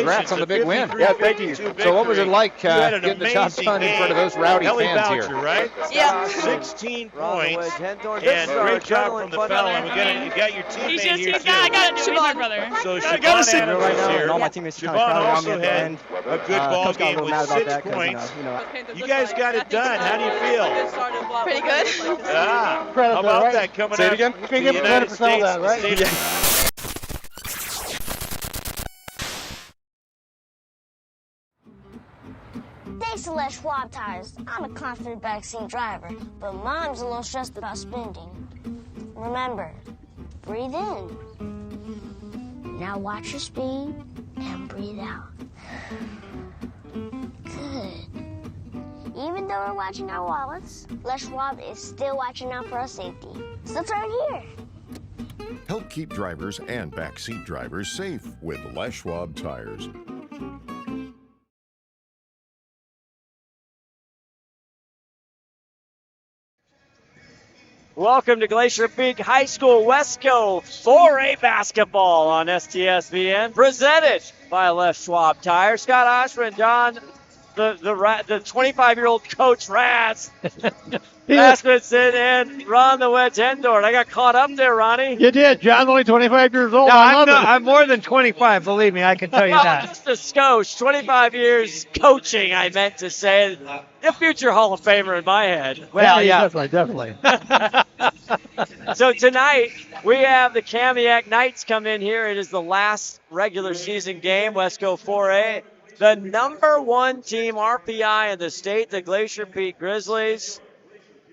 congrats on the big win. Yeah, thank you. So what was it like getting the job done in front of those rowdy Ellie fans Boucher, here? right? Yeah. 16 points. And And great job from the fella. You got your teammate here, too. I got it, Siobhan, brother. So I gotta Siobhan say, Adams right is now, here. and all my teammates kind of Siobhan crowded around me also at the had end. a good ball Coach got a game little with mad about 6 that 'cause, points. you know, You guys got it done. How do you feel? Pretty good. Ah, how about that coming Say it up again? to the United States? Thanks to Les Schwab Tires, I'm a confident backseat driver, but Mom's a little stressed about spending. Remember, breathe in. Now watch your speed and breathe out. Good. Even though we're watching our wallets, Les Schwab is still watching out for our safety. So turn here. Help keep drivers and backseat drivers safe with Les Schwab Tires. Welcome to Glacier Peak High School Wesco 4A basketball on STSPN, presented by Les Schwab Tire. Scott Ohsman, John, the 25-year-old coach Raz, Rasmussen, and Ron the Wedge Endorn. I got caught up there, Ronnie. You did. John's only 25 years old. No, I love it. I'm more than 25, believe me, I can tell you Well, that. just a skosh, 25 years coaching, I meant to say. A future Hall of Famer in my head. Well, yeah. Definitely. So tonight, we have the Kamiak Knights come in here. It is the last regular season game, Wesco 4A. The number one team RPI in the state, the Glacier Peak Grizzlies.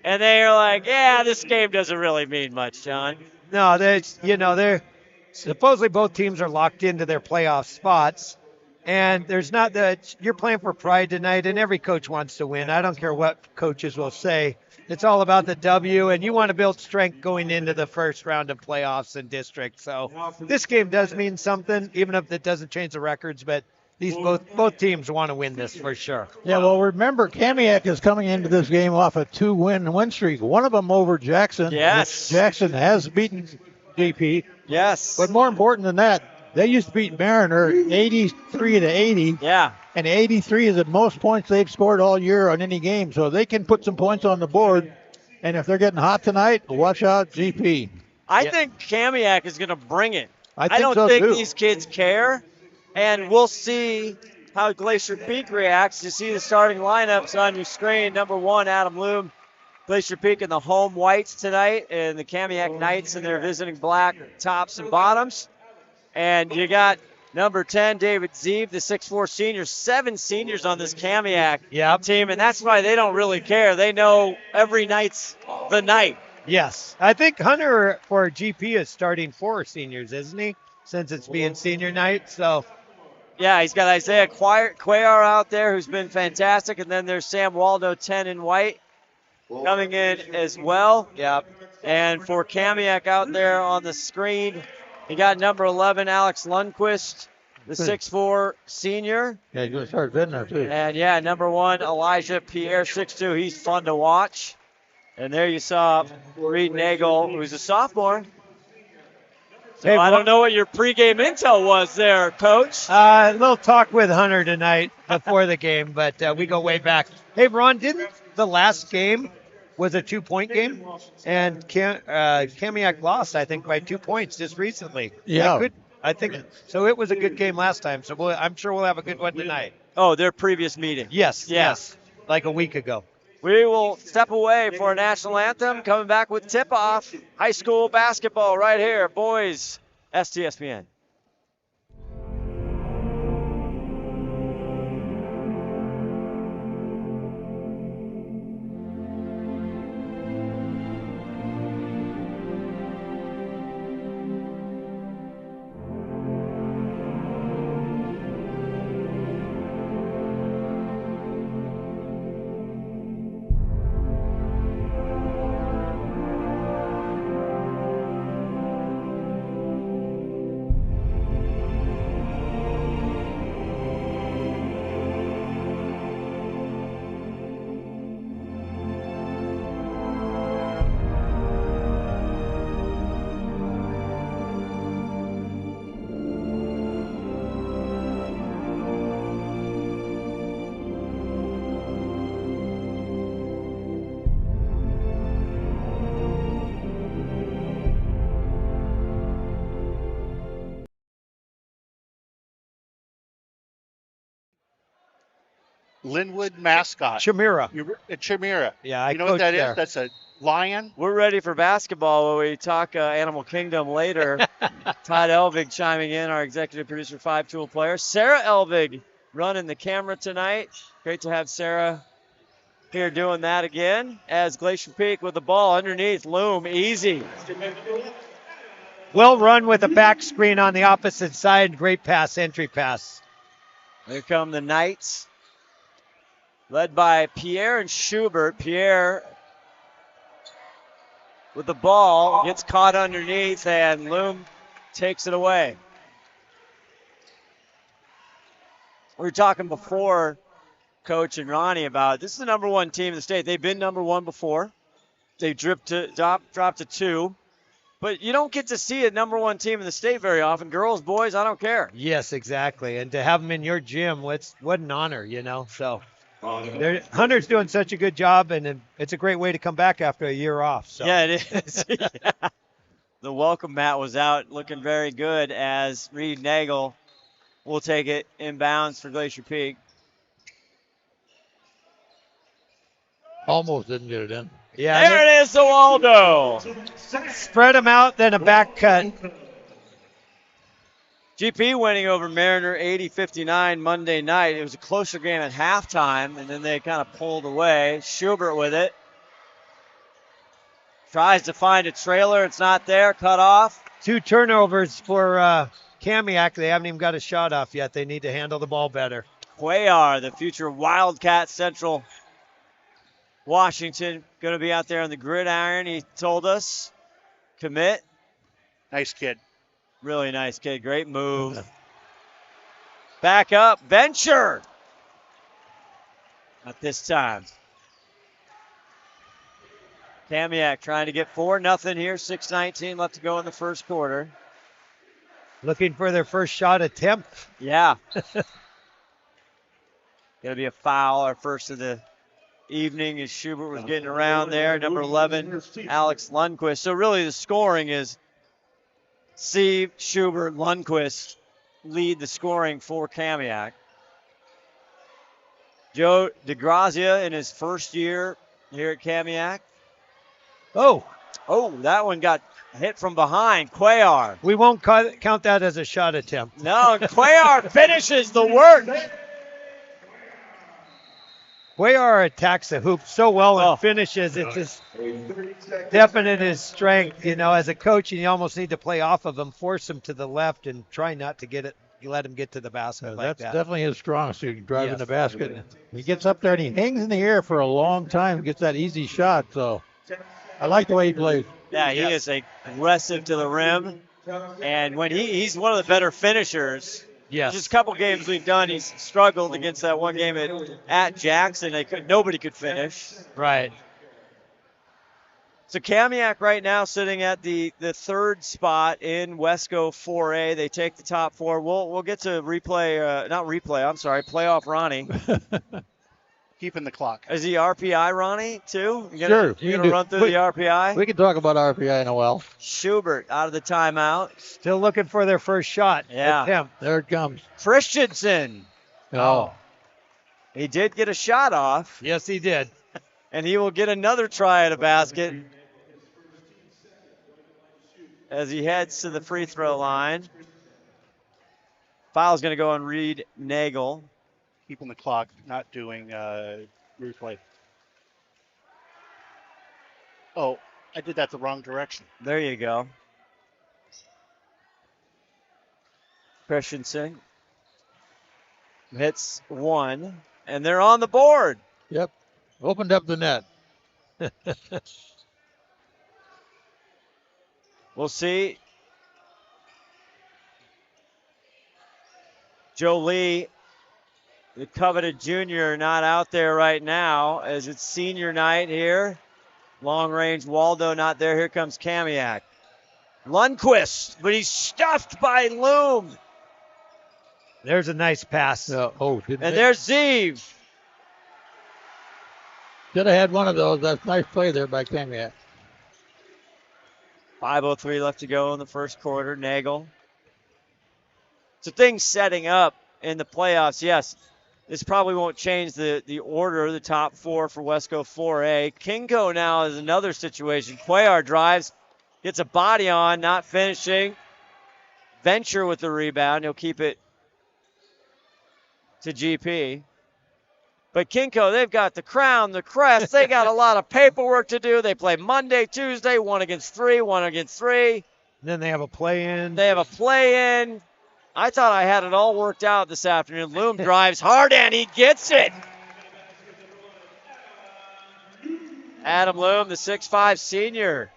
And they are like, yeah, this game doesn't really mean much, John. No, they're supposedly both teams are locked into their playoff spots. And there's not that you're playing for pride tonight, and every coach wants to win. I don't care what coaches will say. It's all about the W, and you want to build strength going into the first round of playoffs in district. So this game does mean something, even if it doesn't change the records. But these both teams want to win this for sure. Yeah, well, remember, Kamiak is coming into this game off a 2-win streak. One of them over Jackson. Yes. Jackson has beaten GP. Yes. But more important than that, they used to beat Mariner 83-80. Yeah. And 83 is the most points they've scored all year on any game. So they can put some points on the board. And if they're getting hot tonight, watch out, GP. I think Kamiak is going to bring it. I don't so think too. these kids care. And we'll see how Glacier Peak reacts. You see the starting lineups on your screen. Number 1, Adam Loom. Glacier Peak in the home whites tonight, and the Kamiak Knights in their visiting black tops and bottoms. And you got number 10, David Zeeb, the 6'4 senior. 7 seniors on this Kamiak team, and that's why they don't really care. They know every night's the night. Yes. I think Hunter for GP is starting 4 seniors, isn't he? Since it's being senior night. So, yeah, he's got Isaiah Cuellar out there who's been fantastic, and then there's Sam Waldo, 10 in white, coming in as well. yeah. And for Kamiak out there on the screen, you got number 11, Alex Lundquist, the 6'4 senior. Yeah, he's going to start bidding there, too. And, yeah, number 1, Elijah Pierre, 6'2. He's fun to watch. And there you saw Reed Nagel, who's a sophomore. So I don't know what your pregame intel was there, Coach. A little talk with Hunter tonight before the game, but we go way back. Hey, Ron, didn't the last game was a 2-point game? And Kamiak lost, I think, by 2 points just recently. Yeah. I think so. It was a good game last time, so I'm sure we'll have a good one tonight. Oh, their previous meeting. Yes, like a week ago. We will step away for a national anthem, coming back with tip-off. High school basketball right here, boys, STSPN. Linwood mascot. Chimera. Chimera. Yeah, I You know what that there. is? That's a lion. We're ready for basketball when we talk Animal Kingdom later. Todd Elvig chiming in, our executive producer, 5-tool player. Sarah Elvig running the camera tonight. Great to have Sarah here doing that again. As Glacier Peak with the ball underneath, Loom, easy. Well run with a back screen on the opposite side. Great pass, entry pass. Here come the Knights, led by Pierre and Schubert. Pierre with the ball, gets caught underneath, and Loom takes it away. We were talking before, Coach and Ronnie, about this is the number 1 team in the state. They've been number 1 before. They dropped to 2. But you don't get to see a number 1 team in the state very often. Girls, boys, I don't care. Yes, exactly. And to have them in your gym, what an honor, So Hunter's doing such a good job, and it's a great way to come back after a year off. So. Yeah, it is. Yeah. The welcome mat was out, looking very good as Reed Nagel will take it inbounds for Glacier Peak. Almost didn't get it in. Yeah, there it is to Waldo. Spread them out, then a back cut. GP winning over Mariner 80-59 Monday night. It was a closer game at halftime, and then they kind of pulled away. Schubert with it. Tries to find a trailer. It's not there. Cut off. 2 turnovers for Kamiak. They haven't even got a shot off yet. They need to handle the ball better. Cuellar, the future Wildcat Central Washington, going to be out there on the gridiron, he told us. Commit. Nice kid. Really nice kid. Great move. Back up. Venture. Not this time. Kamiak trying to get 4-0 here. 6:19 left to go in the first quarter. Looking for their first shot attempt. Yeah. Going to be a foul, our first of the evening, as Schubert was getting around there. Number 11, Alex Lundquist. So really the scoring is Sieve, Schubert, Lundquist lead the scoring for Kamiak. Joe DeGrazia in his first year here at Kamiak. Oh, that one got hit from behind. Cuellar. We won't count that as a shot attempt. No, Cuellar finishes the work. Cuellar attacks the hoop so well and finishes. It's just definite his strength. As a coach, you almost need to play off of him, force him to the left, and try not to let him get to the basket like that. That's definitely his strong suit, driving the basket. He gets up there and he hangs in the air for a long time, gets that easy shot. So I like the way he plays. Yeah, he is aggressive to the rim, and when he's one of the better finishers. Yes. Just a couple games we've done, he's struggled against that one game at Jackson. Nobody could finish. Right. So Kamiak right now sitting at the third spot in Wesco 4A. They take the top 4. We'll get to playoff Ronnie. Keeping the clock. Is he RPI Ronnie too? Sure. You gonna run through the RPI? We can talk about RPI in a while. Schubert out of the timeout. Still looking for their first shot. Yeah. There it comes. Christensen. Oh. He did get a shot off. Yes, he did. And he will get another try at a basket as he heads to the free throw line. Foul's going to go on Reed Nagel. Keeping the clock, not doing replay. Oh, I did that the wrong direction. There you go. Christensen hits one, and they're on the board. Yep. Opened up the net. We'll see. Joe Lee, the coveted junior, not out there right now as it's senior night here. Long range Waldo not there. Here comes Kamiak. Lundquist, but he's stuffed by Loom. There's a nice pass. And there's Zeev. Should have had one of those. That's nice play there by Kamiak. 5:03 left to go in the first quarter. Nagel. So things setting up in the playoffs, yes. this probably won't change the order, the top four for Wesco 4A. Kinko now is another situation. Cuellar drives, gets a body on, not finishing. Venture with the rebound. He'll keep it to GP. But Kinko, they've got the crown, the crest. They got a lot of paperwork to do. They play Monday, Tuesday, 1 against 3, 1 against 3. Then they have a play-in. They have a play-in. I thought I had it all worked out this afternoon. Loom drives hard, and he gets it. Adam Loom, the 6'5 senior.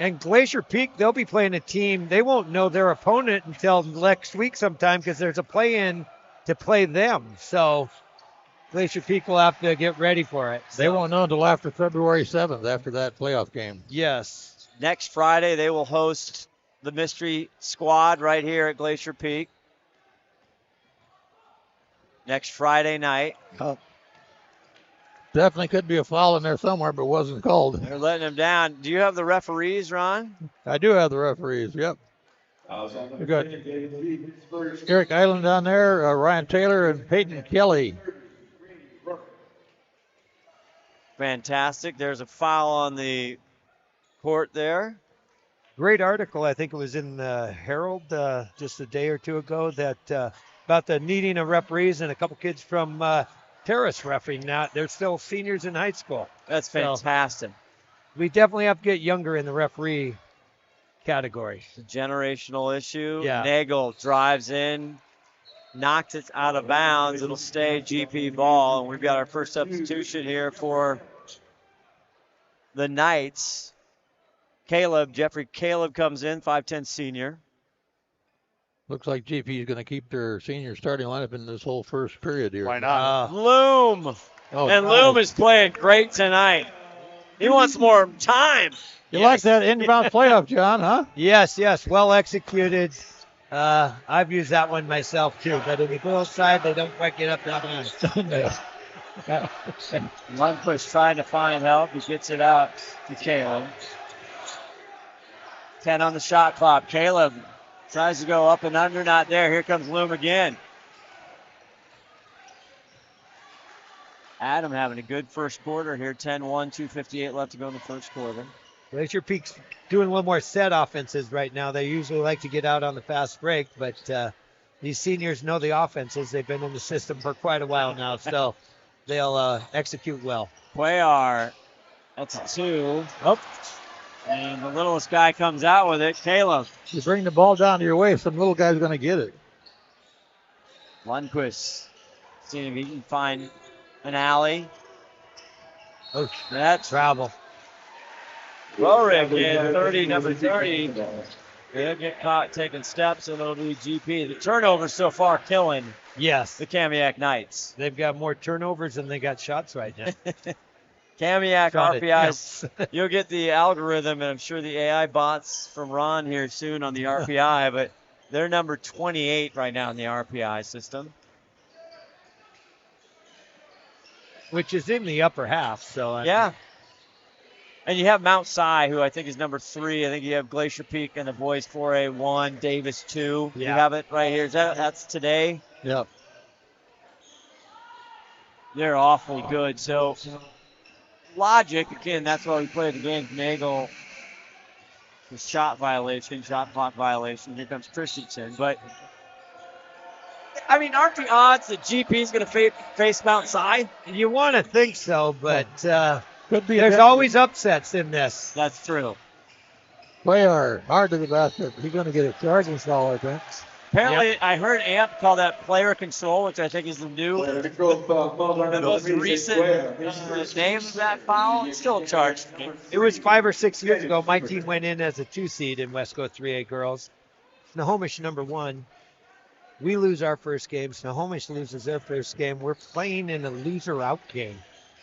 And Glacier Peak, they'll be playing a team. They won't know their opponent until next week sometime because there's a play-in to play them. So Glacier Peak will have to get ready for it. They won't know until after February 7th, after that playoff game. Yes. Next Friday, they will host the mystery squad right here at Glacier Peak. Next Friday night. Definitely could be a foul in there somewhere, but wasn't called. They're letting them down. Do you have the referees, Ron? I do have the referees, yep. We got Eric Island down there, Ryan Taylor, and Peyton Kelly. Fantastic. There's a foul on the court there. Great article. I think it was in the Herald just a day or two ago that about the needing of referees, and a couple kids from Terrace refereeing now. They're still seniors in high school. That's fantastic. So we definitely have to get younger in the referee category. It's a generational issue. Yeah. Nagel drives in, knocks it out of bounds. It'll stay GP ball. And we've got our first substitution here for the Knights. Jeffrey Caleb comes in, 5'10 senior. Looks like GP is going to keep their senior starting lineup in this whole first period here. Why not? Loom. Oh, and nice. Loom is playing great tonight. He wants more time. You like that inbound playoff, John, huh? Yes. Well executed. I've used that one myself too, but if you go outside, they don't quite get up that high. Lundquist trying to find help. He gets it out to Caleb. 10 on the shot clock. Caleb tries to go up and under, not there. Here comes Loom again. Adam having a good first quarter here. 10-1, 2:58 left to go in the first quarter. Glacier Peak's doing a little more set offenses right now. They usually like to get out on the fast break, but these seniors know the offenses. They've been in the system for quite a while now, so they'll execute well. Cuellar, that's a 2. Oh. And the littlest guy comes out with it, Caleb. You bring the ball down to your waist, some little guy's going to get it. Lundquist, seeing if he can find an alley. Oh, that's travel. Rorik in 30, number 30. They'll get caught taking steps, and it'll be GP. The turnovers so far killing Yes. the Kamiak Knights. They've got more turnovers than they got shots right now. Kamiak Shot RPIs. You'll get the algorithm, and I'm sure the AI bots from Ron here soon on the RPI, but they're number 28 right now in the RPI system. Which is in the upper half, so. Yeah. And you have Mount Si, who I think is number 3. I think you have Glacier Peak and the boys 4A 1, Davis 2. Yeah. You have it right here. That's today? Yep. They're awfully good. So, logic, again, that's why we play the game. Nagel, the shot clock violation. Here comes Christensen. But, I mean, aren't the odds that GP is going to face Mount Si? You want to think so, but Could be there's always upsets in this. That's true. Player hard to the basket. He's going to get a charging foul, I think. Apparently, I heard AMP call that player control, which I think is the new, the most recent name of that foul. It's still a charge. It was 5 or 6 years ago. My team went in as a 2 seed in Wesco 3A girls. Snohomish number 1. We lose our first game. Snohomish loses their first game. We're playing in a loser-out game.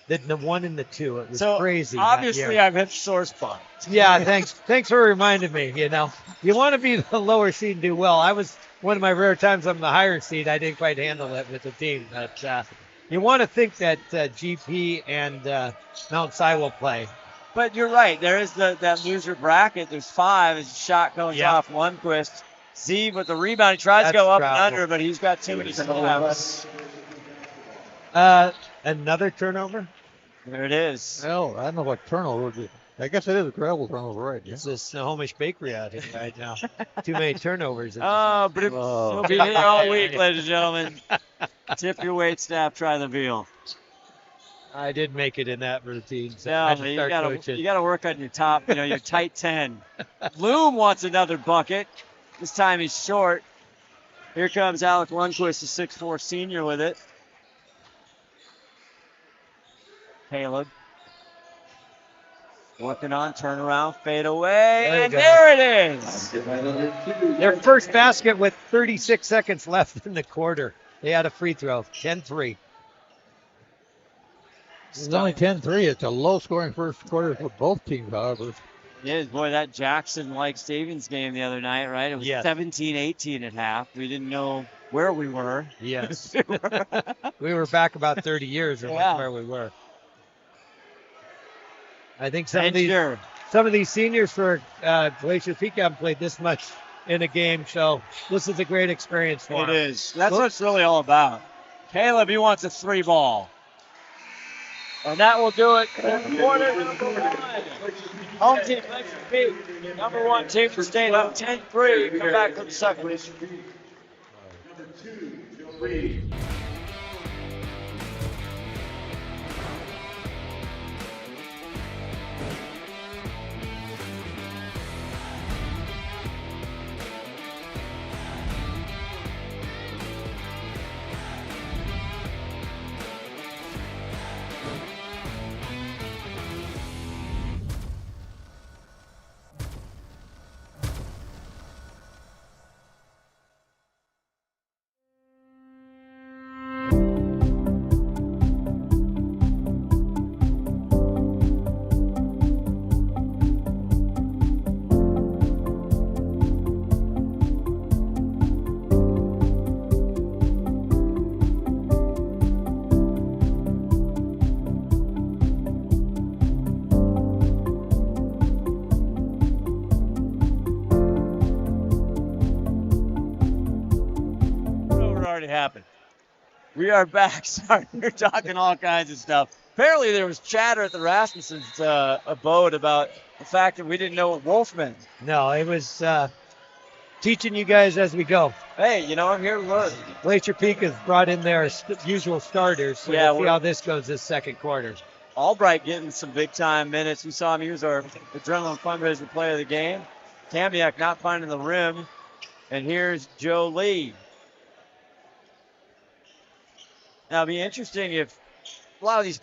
The 1 and the 2. It was crazy. Obviously, I've hit sore spot. Yeah, thanks for reminding me. You know, you want to be the lower seed and do well. I was one of my rare times I'm the higher seed. I didn't quite handle it with the team. But you want to think that GP and Mount Si will play. But you're right. There is that loser bracket. There's 5 as a shot goes off Lundquist. Z with the rebound. He tries to go up and travel. under, but he's got too many slabs. Another turnover? There it is. Well, I don't know what turnover would be. I guess it is a travel turnover, right? Yeah. It's this Snohomish Bakery out here right now. Too many turnovers. Oh, but he'll be here all week, ladies and gentlemen. Tip your wait staff, try the veal. I did make it in that routine. So No, I had to you start gotta coaching. you gotta work on your top, your tight 10. Loom wants another bucket. This time he's short. Here comes Alec Lundquist, the 6'4 senior with it. Caleb. Working on turnaround, fade away, and there it is. Their first basket with 36 seconds left in the quarter. They had a free throw, 10-3. It's only 10-3. It's a low-scoring first quarter for both teams, however. Yeah, boy, that Jackson-like Stevens game the other night, right? It was 17-18 at half. We didn't know where we were. Yes. We were back about 30 years from where we were. I think some of these seniors for Glacier Peak haven't played this much in a game, so this is a great experience for them. It is. That's what it's really all about. Caleb, he wants a 3 ball. And that will do it. Quarter number 1. Home team, Glacier Peak. Number 1 team for state up 10-3. Come back for the second. Number 2, Joe Lee. Happened. We are back. Sorry, we're talking all kinds of stuff. Apparently, there was chatter at the Rasmussen's abode about the fact that we didn't know what Ohsman. No, it was teaching you guys as we go. Hey, I'm here to learn. Glacier Peak has brought in their usual starters. So we'll see how this goes this second quarter. Albright getting some big time minutes. We saw him. He was our Adrenaline Fundraiser player of the game. Kamiak not finding the rim. And here's Joe Lee. Now, it'd be interesting if a lot of these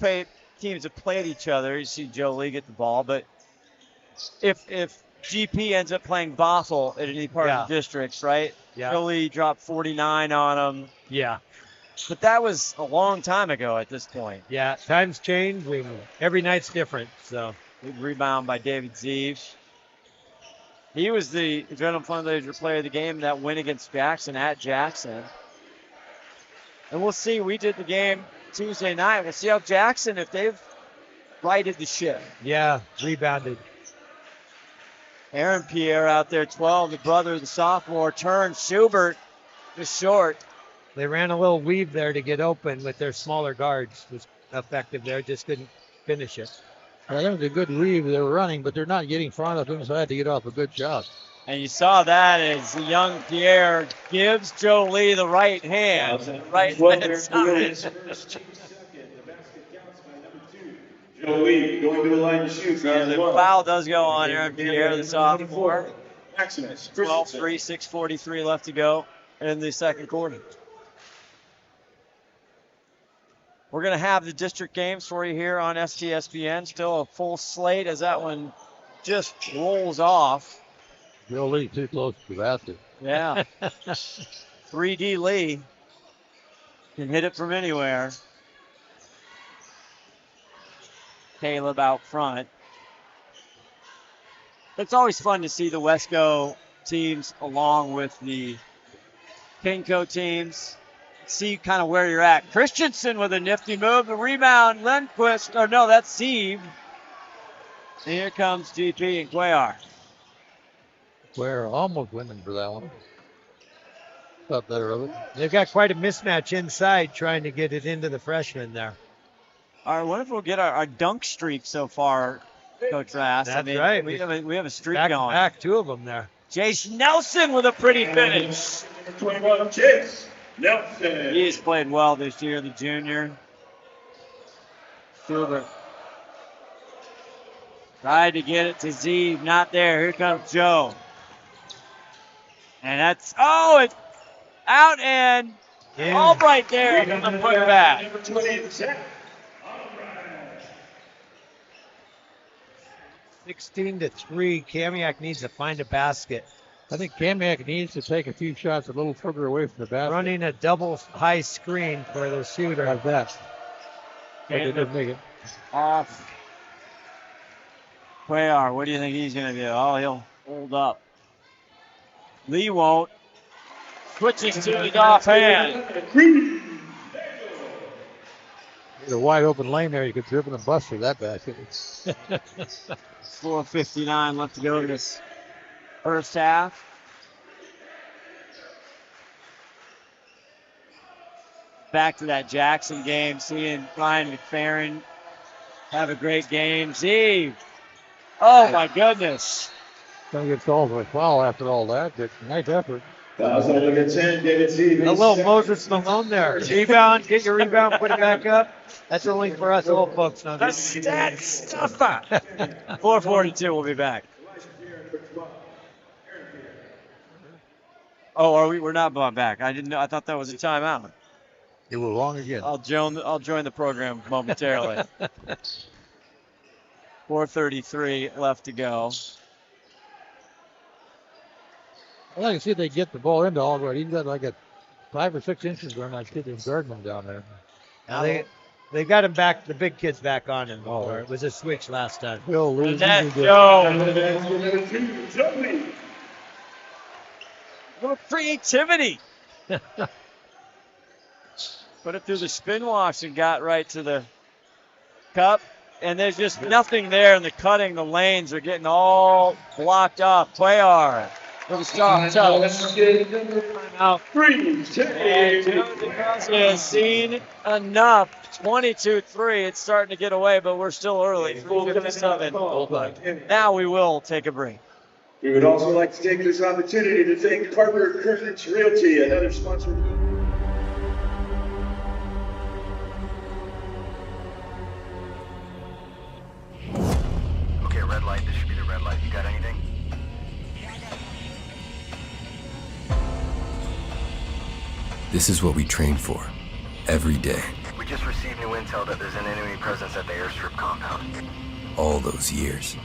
teams have played each other. You see Joe Lee get the ball, but if GP ends up playing Bothell at any part of the districts, right? Yeah. Joe Lee dropped 49 on him. Yeah. But that was a long time ago at this point. Yeah, times change. Every night's different. So big rebound by David Zeeves. He was the Adrenaline Fundraiser player of the game in that win against Jackson at Jackson. And we'll see. We did the game Tuesday night. We'll see how Jackson, if they've righted the ship. Yeah, rebounded. Aaron Pierre out there, 12, the brother of the sophomore, turns. Schubert just short. They ran a little weave there to get open with their smaller guards. Was effective there, just couldn't finish it. I think it was a good weave they were running, but they're not getting front of inside to get off a good shot. And you saw that as the young Pierre gives Joe Lee the right hand. Right hand side. Joe Lee going to the line to shoot. The foul does go on Aaron Pierre, the sophomore. Maximus. 12-3, 6:43 left to go in the second quarter. We're going to have the district games for you here on STSPN. Still a full slate as that one just rolls off. Joe Lee too close to the basket. Yeah. 3D Lee can hit it from anywhere. Caleb out front. It's always fun to see the Wesco teams along with the Pinco teams. See kind of where you're at. Christensen with a nifty move. The rebound, Lundquist. Oh, no, that's Steve. And here comes GP and Cuellar. We're almost winning for that one. Thought better of it. They've got quite a mismatch inside trying to get it into the freshman there. All right, what if we'll get our dunk streak so far, Coach Rass? That's right. We have a streak Back going. back, 2 of them there. Jace Nelson with a pretty finish. 21, Chase Nelson. He's played well this year, the junior. Silver. Tried to get it to Z, not there. Here comes Joe. And it's out and Albright there on the putback. Number 20, Zach. 16-3. Kamiak needs to find a basket. I think Kamiak needs to take a few shots a little further away from the basket. Running a double high screen for the shooter. Like that. But they didn't make it. Off. Cuellar, what do you think he's going to do? Oh, he'll hold up. Lee won't. Switches to the offhand. There's a wide open lane there. You could dribble and bust for that basket. 4:59 left to go in this first half. Back to that Jackson game, seeing Ryan McFerrin have a great game. Z. Oh my goodness. Going to get called for a foul after all that. But nice effort. Fouls on number 10, David Stevens. A little Moses Malone there. Rebound, get your rebound, put it back up. That's only for us old folks now. The stat stuffer. 4:42, we'll be back. Oh, are we? We're not back. I didn't know. I thought that was a timeout. You were wrong again. I'll join the program momentarily. 4:33 left to go. I'd like to see if they get the ball into Albright. He's got like a 5 or 6 inches on that kid who's guarding him down there. Now they got him back, the big kid's back on him. Or it was a switch last time. He'll lose. That's Joe. Number 2, Joey. Little creativity. Put it through the spin wash and got right to the cup. And there's just nothing there in the cutting. The lanes are getting all blocked off. Cuellar for the stop touch. Timeout. And Joe has seen enough. 22-3. It's starting to get away, but we're still early. 4:57. Now we will take a break. We would also like to take this opportunity to thank Parker Curtis Realty, another sponsor. Okay, red light. This should be the red light. You got anything? This is what we train for, every day. We just received new intel that there's an enemy presence at the airstrip compound. All those years.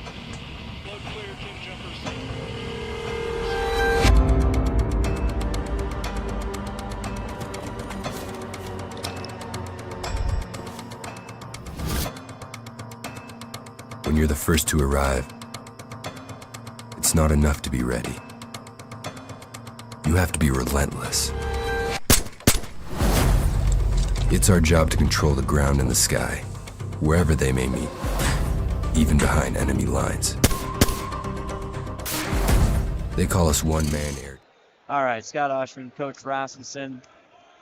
When you're the first to arrive, it's not enough to be ready. You have to be relentless. It's our job to control the ground and the sky, wherever they may meet, even behind enemy lines. They call us one-man air. All right, Scott Ohsman, Coach Rasmussen,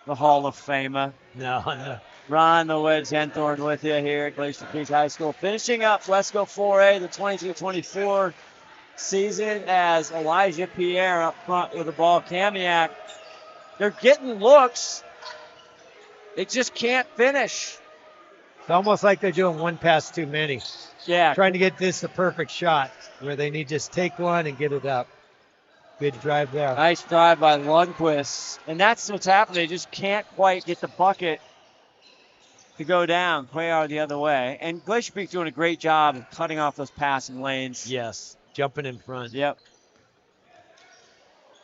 the Hall of Famer. No. Ron, the Wedge Henthorn with you here at Glacier Peak High School. Finishing up Wesco 4A, the 22-24 season as Elijah Pierre up front with the ball. Kamiak, they're getting looks. They just can't finish. It's almost like they're doing one pass too many. Yeah. Trying to get this the perfect shot where they need to just take one and get it up. Good drive there. Nice drive by Lundquist. And that's what's happening. They just can't quite get the bucket to go down. Cuellar the other way. And Glacier Peak's doing a great job of cutting off those passing lanes. Yes. Jumping in front. Yep.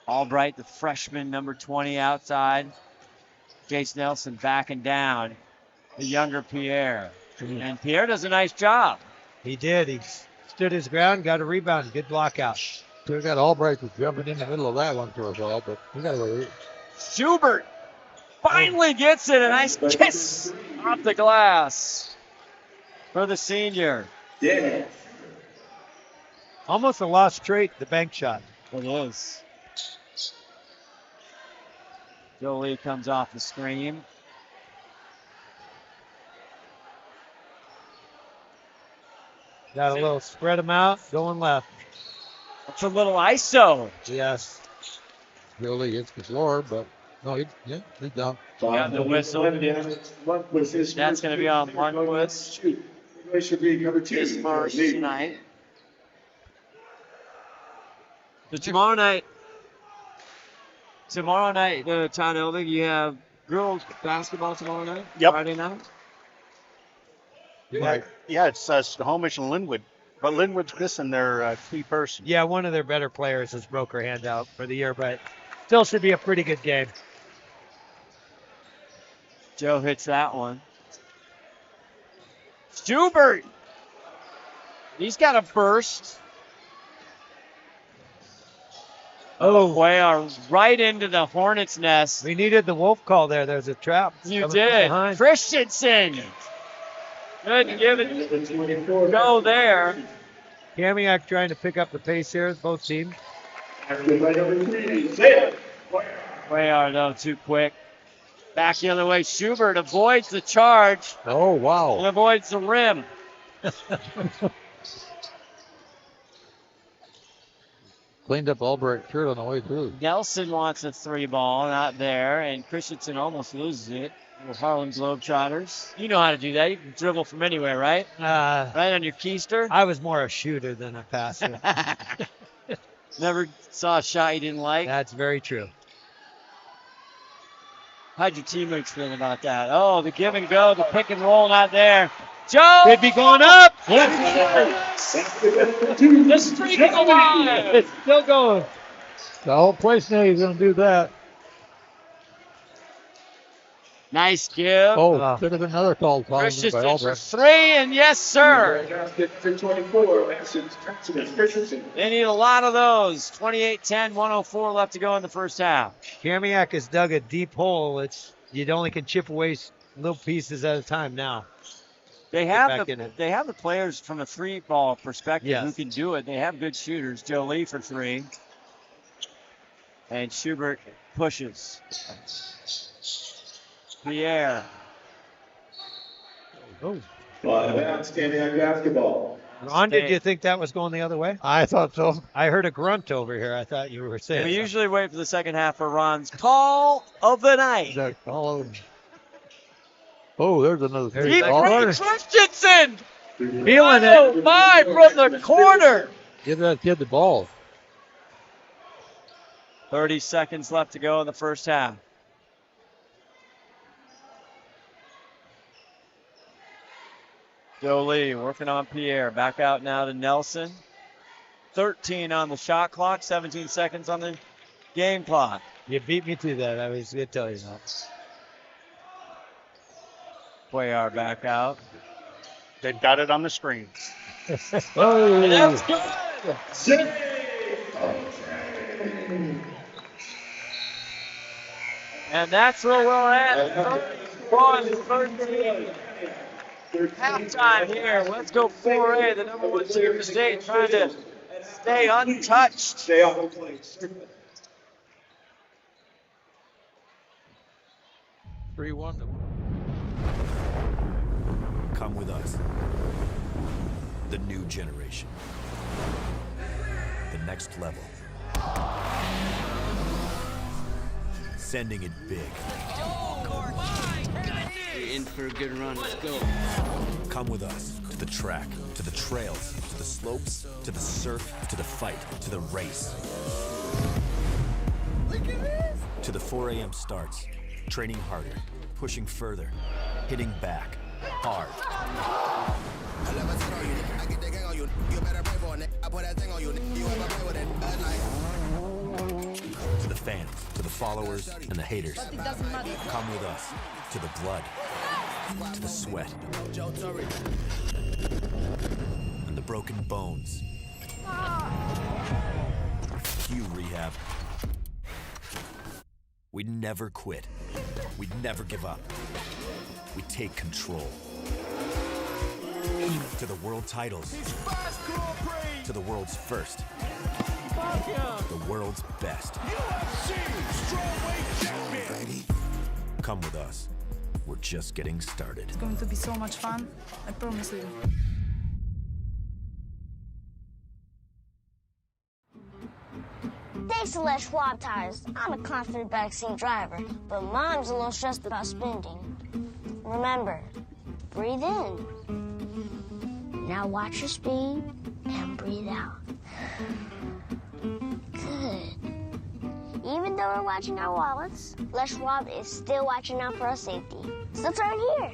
Albright, the freshman, number 20 outside. Jace Nelson backing down. The younger Pierre. And Pierre does a nice job. He did. He stood his ground, got a rebound. Good block out. So we got Albright was jumping in the middle of that one for us all, but we got to go. Schubert finally gets it. A nice kiss off the glass for the senior. Yeah. Almost a lost trait, the bank shot. It is. Jolie comes off the screen. Got a little spread them out, going left. It's a little ISO. Yes. Really hits the floor, but no, he's down. Got the whistle. That's going to be on Lundquist. Glacier Peak number 2. His first tonight. So tomorrow night, Todd Elvig, you have girls basketball tomorrow night? Yep. Friday night? Yeah, it's Snohomish and Linwood. But Linwood's missing their key person. Yeah, one of their better players has broke her hand out for the year, but still should be a pretty good game. Joe hits that one. Schubert! He's got a burst. Oh, we are right into the Hornets' nest. We needed the wolf call there. There's a trap. You did. Christensen. Good give it. Go there. Kamiak trying to pick up the pace here, both teams. Way are though, too quick. Back the other way. Schubert avoids the charge. Oh, wow. And avoids the rim. Cleaned up Albright shirt on the way through. Nelson wants a 3-ball, not there, and Christensen almost loses it. Little Harlem Globetrotters. You know how to do that. You can dribble from anywhere, right? Right on your keister. I was more a shooter than a passer. Never saw a shot you didn't like. That's very true. How'd your teammates feel about that? Oh, the give and go, the pick and roll not there. Joe! Could be going up. The streak is alive. It's still going. The whole place knows he's going to do that. Nice give. Oh, could have been another call. Christensen for 3, and yes, sir. They need a lot of those. 28-10, 104 left to go in the first half. Kamiak has dug a deep hole. You only can chip away little pieces at a time now. They have the players from a 3-ball perspective who Yes. can do it. They have good shooters. Jolie for 3. And Schubert pushes. Pierre. Oh. Kamiak basketball. Ron, did you think that was going the other way? I thought so. I heard a grunt over here. I thought you were saying. We usually wait for the second half for Ron's call of the night. Oh, there's another three. Deep Christensen! Feeling it. Oh, my, from the corner. Give that kid the ball. 30 seconds left to go in the first half. Jolie working on Pierre. Back out now to Nelson. 13 on the shot clock, 17 seconds on the game clock. You beat me to that. I was going to tell you that. Cuellar back out. They've got it on the screen. Oh, that's good. And that's where we'll end. 31-13. Halftime here. Let's go 4A, the number 1 team in the state, trying to stay untouched. Stay off the place. 3-1. Come with us. The new generation. The next level. Sending it big. You're in for a good run. Let's go. Come with us to the track, to the trails, to the slopes, to the surf, to the fight, to the race. Look at this. To the 4 a.m. starts. Training harder, pushing further, hitting back, hard. To the fans, to the followers, and the haters. Come with us to the blood, to the sweat, and the broken bones. Cue rehab. We never quit. We never give up. We take control. To the world titles. To the world's first. The world's best. UFC Strawweight Champion. Ready? Come with us. We're just getting started. It's going to be so much fun. I promise you. Thanks to Les Schwab tires, I'm a confident backseat driver, but Mom's a little stressed about spending. Remember, breathe in. Now watch your speed and breathe out. Good. Even though we're watching our wallets, Les Schwab is still watching out for our safety. So turn here.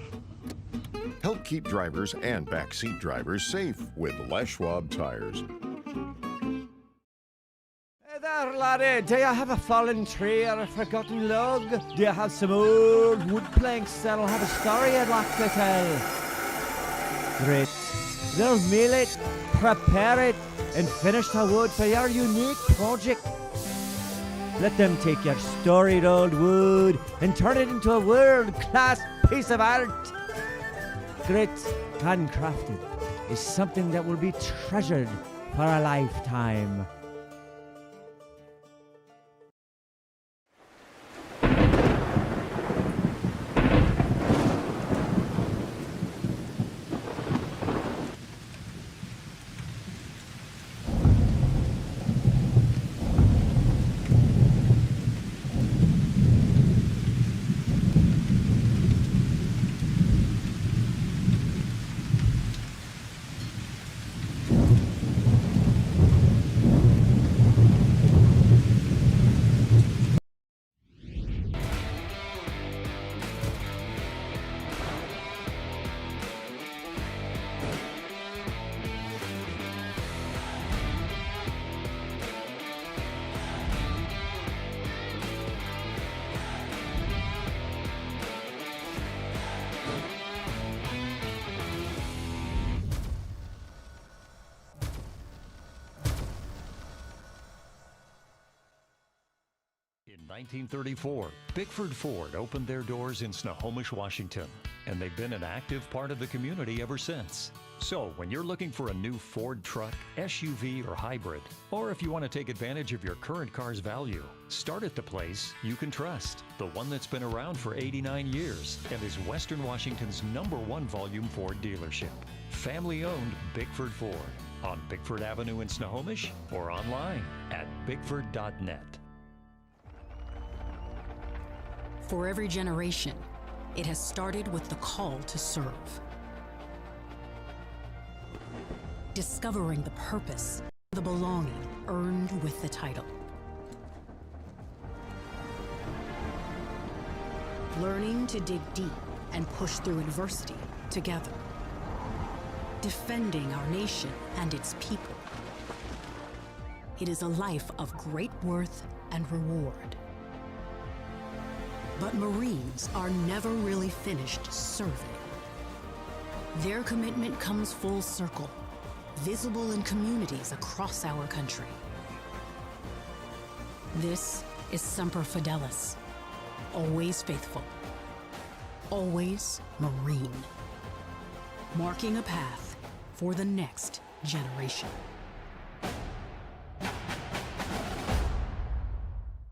Help keep drivers and backseat drivers safe with Les Schwab tires. Hey there, laddie. Do you have a fallen tree or a forgotten log? Do you have some old wood planks that'll have a story you'd like to tell? Great. They'll mill it, prepare it, and finish the wood for your unique project. Let them take your storied old wood and turn it into a world-class piece of art. Grit, handcrafted, is something that will be treasured for a lifetime. In 1934, Bickford Ford opened their doors in Snohomish, Washington, and they've been an active part of the community ever since. So when you're looking for a new Ford truck, SUV, or hybrid, or if you want to take advantage of your current car's value, start at the place you can trust, the one that's been around for 89 years and is Western Washington's #1 volume Ford dealership. Family-owned Bickford Ford on Bickford Avenue in Snohomish or online at bickford.net. For every generation, it has started with the call to serve. Discovering the purpose, the belonging earned with the title. Learning to dig deep and push through adversity together. Defending our nation and its people. It is a life of great worth and reward. But Marines are never really finished serving. Their commitment comes full circle, visible in communities across our country. This is Semper Fidelis, always faithful, always Marine, marking a path for the next generation.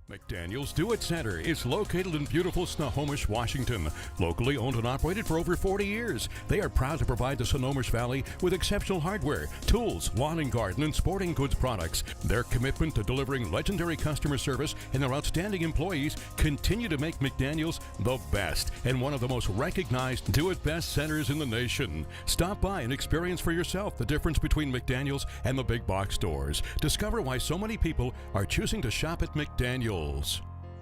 McDaniel's Do-It Center is located in beautiful Snohomish, Washington. Locally owned and operated for over 40 years, they are proud to provide the Snohomish Valley with exceptional hardware, tools, lawn and garden, and sporting goods products. Their commitment to delivering legendary customer service and their outstanding employees continue to make McDaniel's the best and one of the most recognized Do-It-Best centers in the nation. Stop by and experience for yourself the difference between McDaniel's and the big box stores. Discover why so many people are choosing to shop at McDaniel's.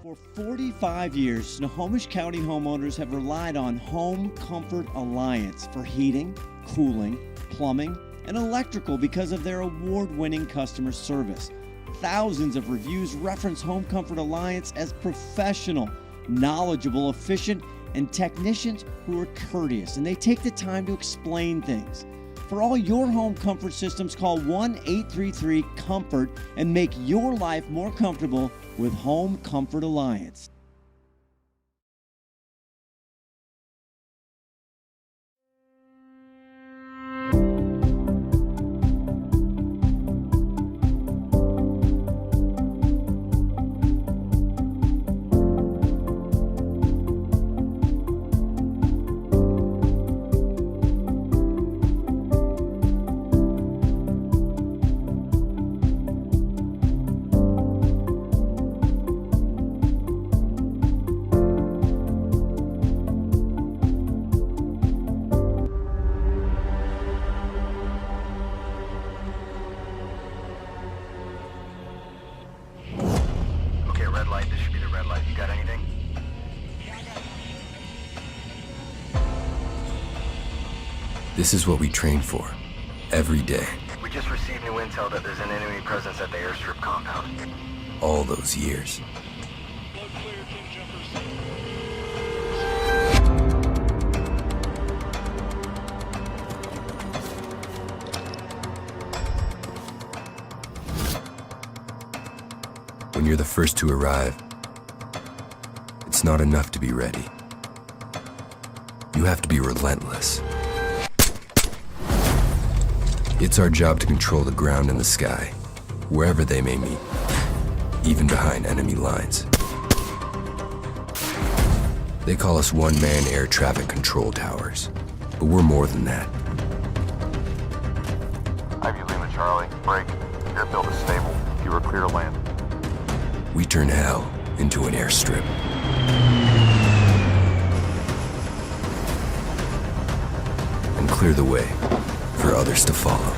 For 45 years, Snohomish County homeowners have relied on Home Comfort Alliance for heating, cooling, plumbing, and electrical because of their award-winning customer service. Thousands of reviews reference Home Comfort Alliance as professional, knowledgeable, efficient, and technicians who are courteous, and they take the time to explain things. For all your home comfort systems, call 1-833-COMFORT and make your life more comfortable with Home Comfort Alliance. This is what we train for, every day. We just received new intel that there's an enemy presence at the airstrip compound. All those years. When you're the first to arrive, it's not enough to be ready. You have to be relentless. It's our job to control the ground and the sky, wherever they may meet, even behind enemy lines. They call us one-man air traffic control towers, but we're more than that. Ivy Lima Charlie, break. Airfield is stable. You are clear to land. We turn hell into an airstrip. And clear the way for others to follow.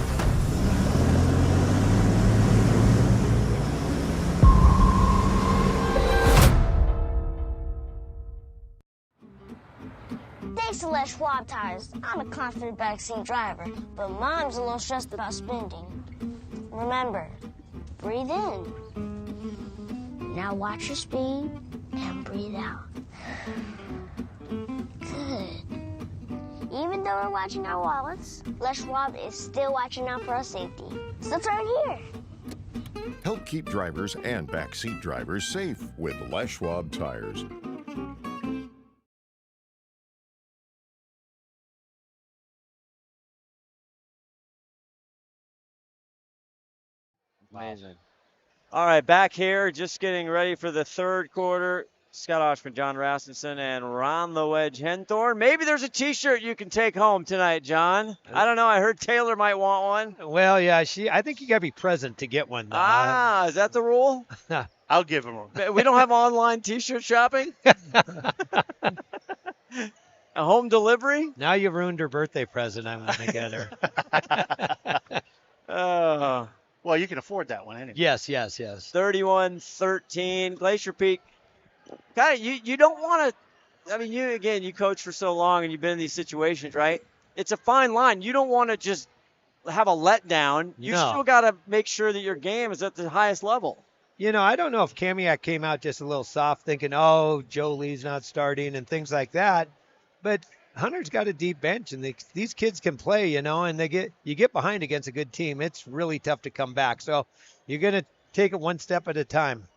Thanks to Les Schwab tires, I'm a confident backseat driver, but Mom's a little stressed about spending. Remember, breathe in. Now watch your speed and breathe out. Good. Even though we're watching our wallets, Les Schwab is still watching out for our safety. So turn here. Help keep drivers and backseat drivers safe with Les Schwab tires. Amazing. All right, back here, just getting ready for the third quarter. Scott Ohsman, John Rasmussen, and Ron the Wedge Henthorn. Maybe there's a T-shirt you can take home tonight, John. I don't know. I heard Taylor might want one. Well, yeah, I think you got to be present to get one. Though. Is that the rule? I'll give him one. We don't have online T-shirt shopping? A home delivery? Now you've ruined her birthday present. I'm going to get her. Well, you can afford that one anyway. Yes. 31-13. Glacier Peak. God, you don't want to. I mean, you coach for so long and you've been in these situations, right? It's a fine line. You don't want to just have a letdown. You still got to make sure that your game is at the highest level. I don't know if Kamiak came out just a little soft thinking, oh, Joe Lee's not starting and things like that. But Hunter's got a deep bench, and these kids can play, and you get behind against a good team. It's really tough to come back. So you're going to take it one step at a time.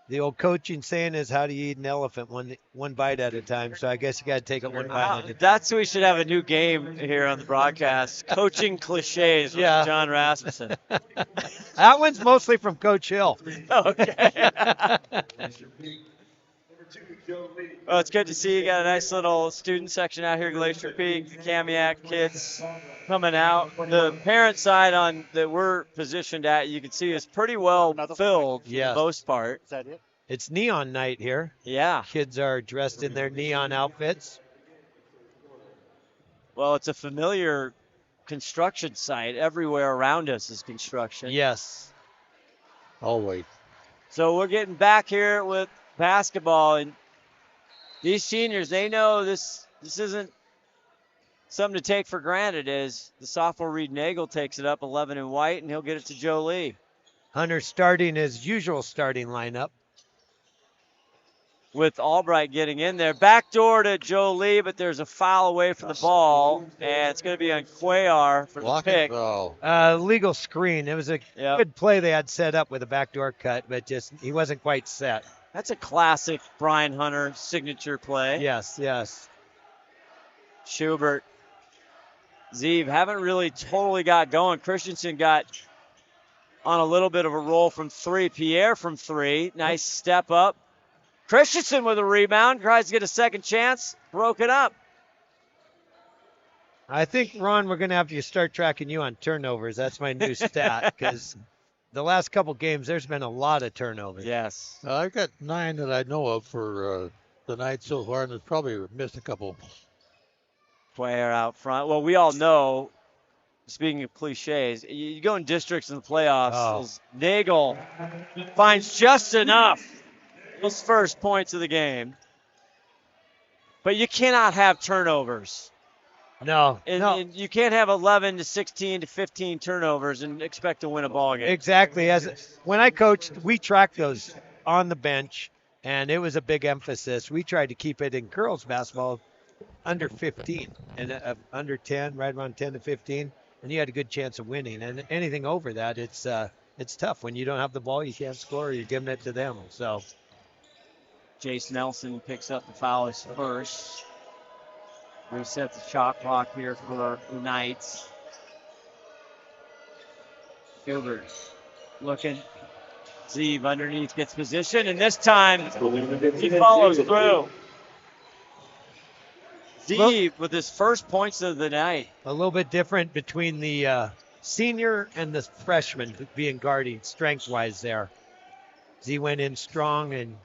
The old coaching saying is, how do you eat an elephant? One bite at a time. So I guess you got to take it one bite at a time. We should have a new game here on the broadcast. Coaching cliches with John Rasmussen. That one's mostly from Coach Hill. Okay. Well, it's good to see you got a nice little student section out here at Glacier Peak. The Kamiak kids coming out. The parent side that we're positioned at, you can see is pretty well filled for the most part. Is that it? It's neon night here. Yeah. Kids are dressed in their neon outfits. Well, it's a familiar construction site. Everywhere around us is construction. Yes. Always. So we're getting back here with basketball, and these seniors, they know this isn't something to take for granted. As the sophomore Reed Nagel takes it up 11 in white, and he'll get it to Joe Lee. Hunter starting his usual starting lineup. With Albright getting in there. Backdoor to Joe Lee, but there's a foul away from the ball, and it's going to be on Cuellar for the pick. Legal screen. It was a good play they had set up with a backdoor cut, but just he wasn't quite set. That's a classic Brian Hunter signature play. Yes. Schubert. Zeev haven't really totally got going. Christensen got on a little bit of a roll from three. Pierre from three. Nice step up. Christensen with a rebound. Tries to get a second chance. Broke it up. I think, Ron, we're going to have to start tracking you on turnovers. That's my new stat, because the last couple games, there's been a lot of turnovers. Yes. I've got 9 that I know of for the night so far, and it's probably missed a couple. Player out front. Well, we all know, speaking of cliches, you go in districts in the playoffs, as Nagel finds just enough. Those first points of the game. But you cannot have turnovers. No, And you can't have 11 to 16 to 15 turnovers and expect to win a ball game. Exactly. When I coached, we tracked those on the bench, and it was a big emphasis. We tried to keep it in girls basketball under 15 and under 10, right around 10 to 15, and you had a good chance of winning. And anything over that, it's tough. When you don't have the ball, you can't score. You're giving it to them. So Jace Nelson picks up the foul his first. Reset the shot clock here for the Knights. Gilbert looking. Zeeb underneath gets position, and this time he follows through. Zeeb with his first points of the night. A little bit different between the senior and the freshman being guarding strength-wise there. Z went in strong, and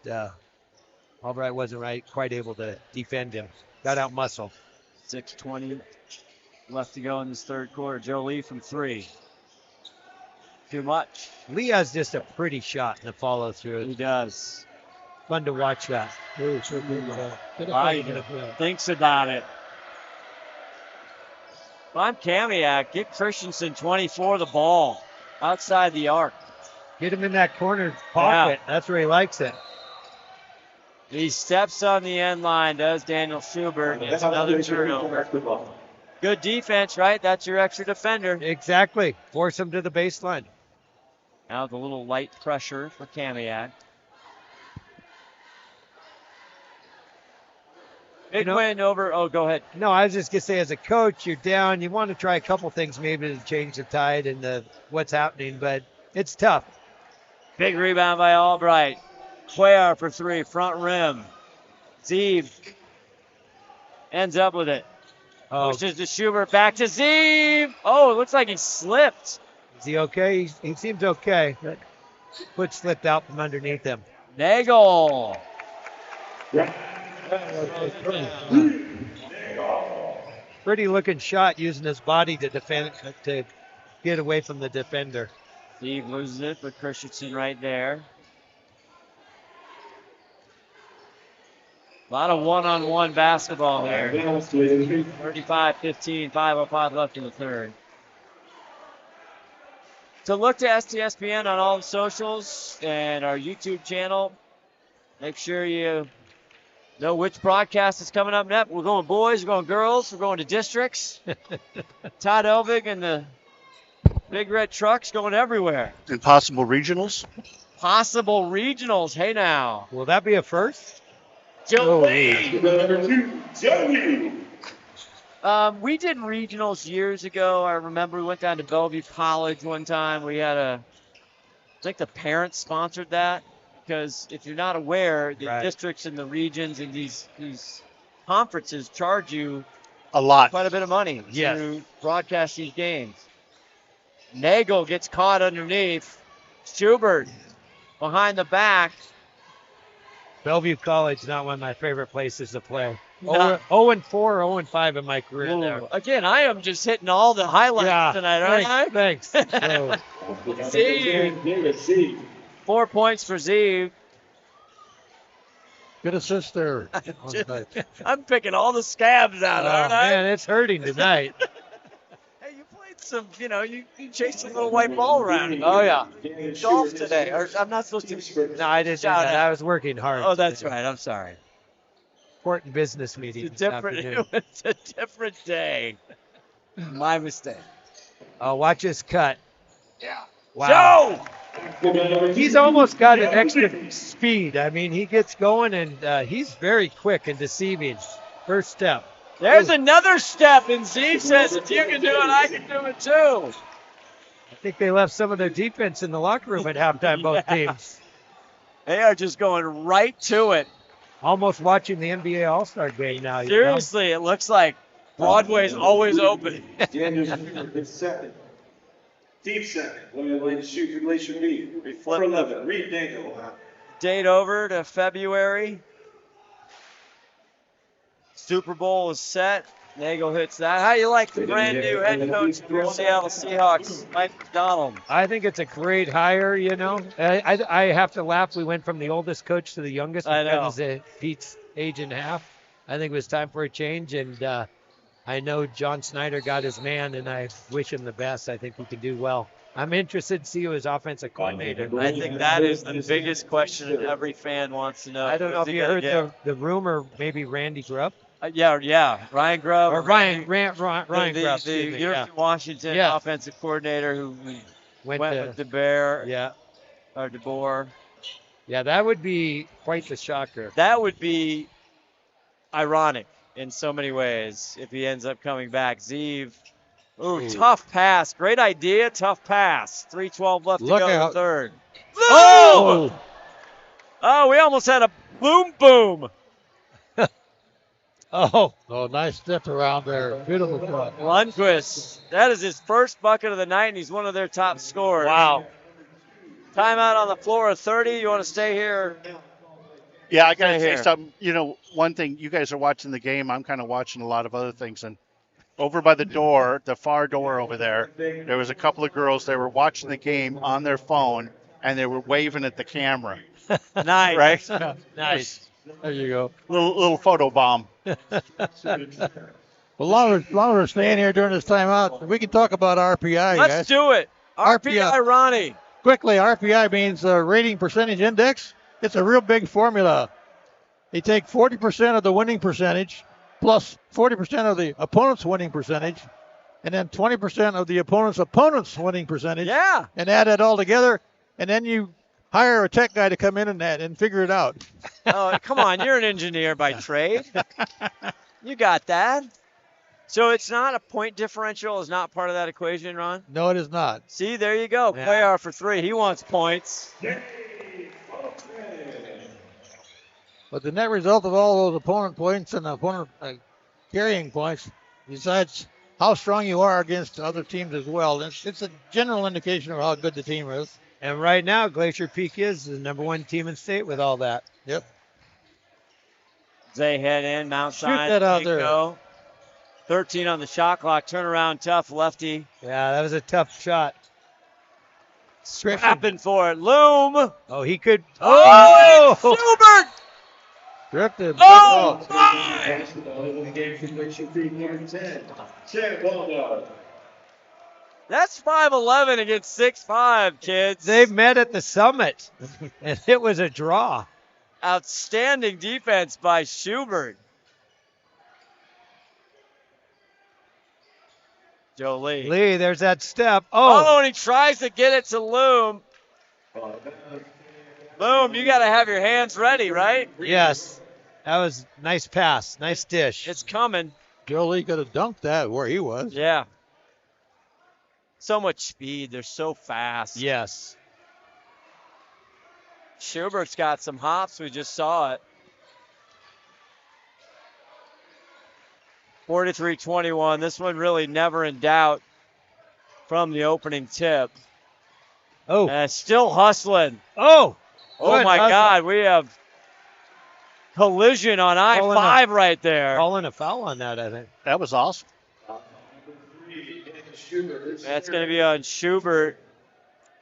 Albright wasn't quite able to defend him. Got out muscle. 6:20 left to go in this third quarter. Joe Lee from 3. Too much. Lee has just a pretty shot in the follow-through. He does. Fun to watch that. Thinks about it. If I'm Kamiak, get Christensen 24 the ball outside the arc. Get him in that corner pocket. Yeah. That's where he likes it. He steps on the end line, does Daniel Schubert. It's another turnover. Good defense, right? That's your extra defender. Exactly. Force him to the baseline. Now the little light pressure for Kamiak. Big win over. Oh, go ahead. No, I was just going to say, as a coach, you're down. You want to try a couple things maybe to change the tide and what's happening, but it's tough. Big rebound by Albright. Cuellar for 3, front rim. Zeeb ends up with it. Pushes to Schubert, back to Zeeb. Oh, it looks like he slipped. Is he okay? He seems okay. Foot slipped out from underneath him. Nagel. Pretty looking shot using his body to defend, to get away from the defender. Zeeb loses it, but Christensen right there. A lot of one-on-one basketball there. 35-15, 5:05 left in the third. So look to STSPN on all the socials and our YouTube channel. Make sure you know which broadcast is coming up next. We're going boys, we're going girls, we're going to districts. Todd Elvig and the Big Red Trucks going everywhere. And possible regionals? Possible regionals. Hey now. Will that be a first? Joey. Number 2, Joey. We did regionals years ago. I remember we went down to Bellevue College one time. We had I think the parents sponsored that, because if you're not aware, the districts and the regions and these conferences charge you a lot, quite a bit of money to broadcast these games. Nagel gets caught underneath. Schubert behind the back. Bellevue College, not one of my favorite places to play. 0-4, 0-5 in my career there. Again, I am just hitting all the highlights tonight, aren't I? Thanks. Zeeb. 4 points for Zeeb. Good assist there. I'm picking all the scabs out, aren't I? Man, it's hurting tonight. Hey, you played some, you chased a little white ball around. Oh, yeah. Golf today. Or, I'm not supposed to. No, I didn't do that. I was working hard. Oh, that's right. I'm sorry. Important business meeting. It's a different day. My mistake. Oh, watch his cut. Yeah. Wow. Joe! He's almost got an extra speed. I mean, he gets going, and he's very quick and deceiving. First step. There's another step, and Z says, if you can do it, I can do it too. I think they left some of their defense in the locker room at halftime, both teams. They are just going right to it. Almost watching the NBA All-Star game now. Seriously, it looks like Broadway's always open. Second. Deep second. Line to shoot for Glacier B. For 11. Reed Nagel. Date over to February. Super Bowl is set. Nagel hits that. How do you like the brand new head coach for the Seattle Seahawks, Mike McDonald? I think it's a great hire, I have to laugh. We went from the oldest coach to the youngest. I know. Pete's age and a half. I think it was time for a change, and I know John Snyder got his man, and I wish him the best. I think he can do well. I'm interested to see who his offensive coordinator. I think that is the biggest question that every fan wants to know. I don't know if you heard the rumor, maybe Randy Grubb. Yeah, Ryan Grubb. Or Ryan Grubb. The University of Washington offensive coordinator who went with DeBoer. Yeah. Or DeBoer. Yeah, that would be quite the shocker. That would be ironic in so many ways if he ends up coming back. Zeev. Ooh, tough pass. Great idea, tough pass. 3:12 left to go in the third. Oh! Oh, we almost had a boom. Oh, nice step around there. Beautiful shot. Lundqvist. That is his first bucket of the night, and he's one of their top scorers. Wow. Timeout on the floor of 30. You want to stay here? Yeah, I got to say something. You know, one thing, you guys are watching the game. I'm kind of watching a lot of other things. And over by the door, the far door over there was a couple of girls. They were watching the game on their phone, and they were waving at the camera. Nice. Right? Nice. There you go. Little photo bomb. Well, longer we're staying here during this timeout, we can talk about RPI. Let's do it. RPI, Ronnie. Quickly, RPI means rating percentage index. It's a real big formula. They take 40% of the winning percentage plus 40% of the opponent's winning percentage, and then 20% of the opponent's winning percentage. Yeah. And add it all together, and then you hire a tech guy to come in and figure it out. Oh, come on. You're an engineer by trade. You got that. So it's not a point differential is not part of that equation, Ron? No, it is not. See, there you go. Yeah. Cuellar for 3. He wants points. But the net result of all those opponent points and opponent carrying points decides how strong you are against other teams as well. It's a general indication of how good the team is. And right now, Glacier Peak is the number 1 team in state with all that. Yep. They head in, Mount Shoot Sinai. that out there. Go. 13 on the shot clock. Turnaround tough, lefty. Yeah, that was a tough shot. Scrapping for it. Loom. Oh, he could. Oh! Schubert! Drifted. Oh, that's 5'11" against 6'5", kids. They met at the summit, and it was a draw. Outstanding defense by Schubert. Joe Lee. Lee, there's that step. Oh, and he tries to get it to Loom. Loom, you got to have your hands ready, right? Yes. That was nice pass. Nice dish. It's coming. Joe Lee could have dunked that where he was. Yeah. So much speed. They're so fast. Yes. Schubert's got some hops. We just saw it. 43-21. This one really never in doubt from the opening tip. Oh. And still hustling. Oh. Oh, my God. We have collision on I-5 right there. Calling a foul on that, I think. That was awesome. That's going to be on Schubert.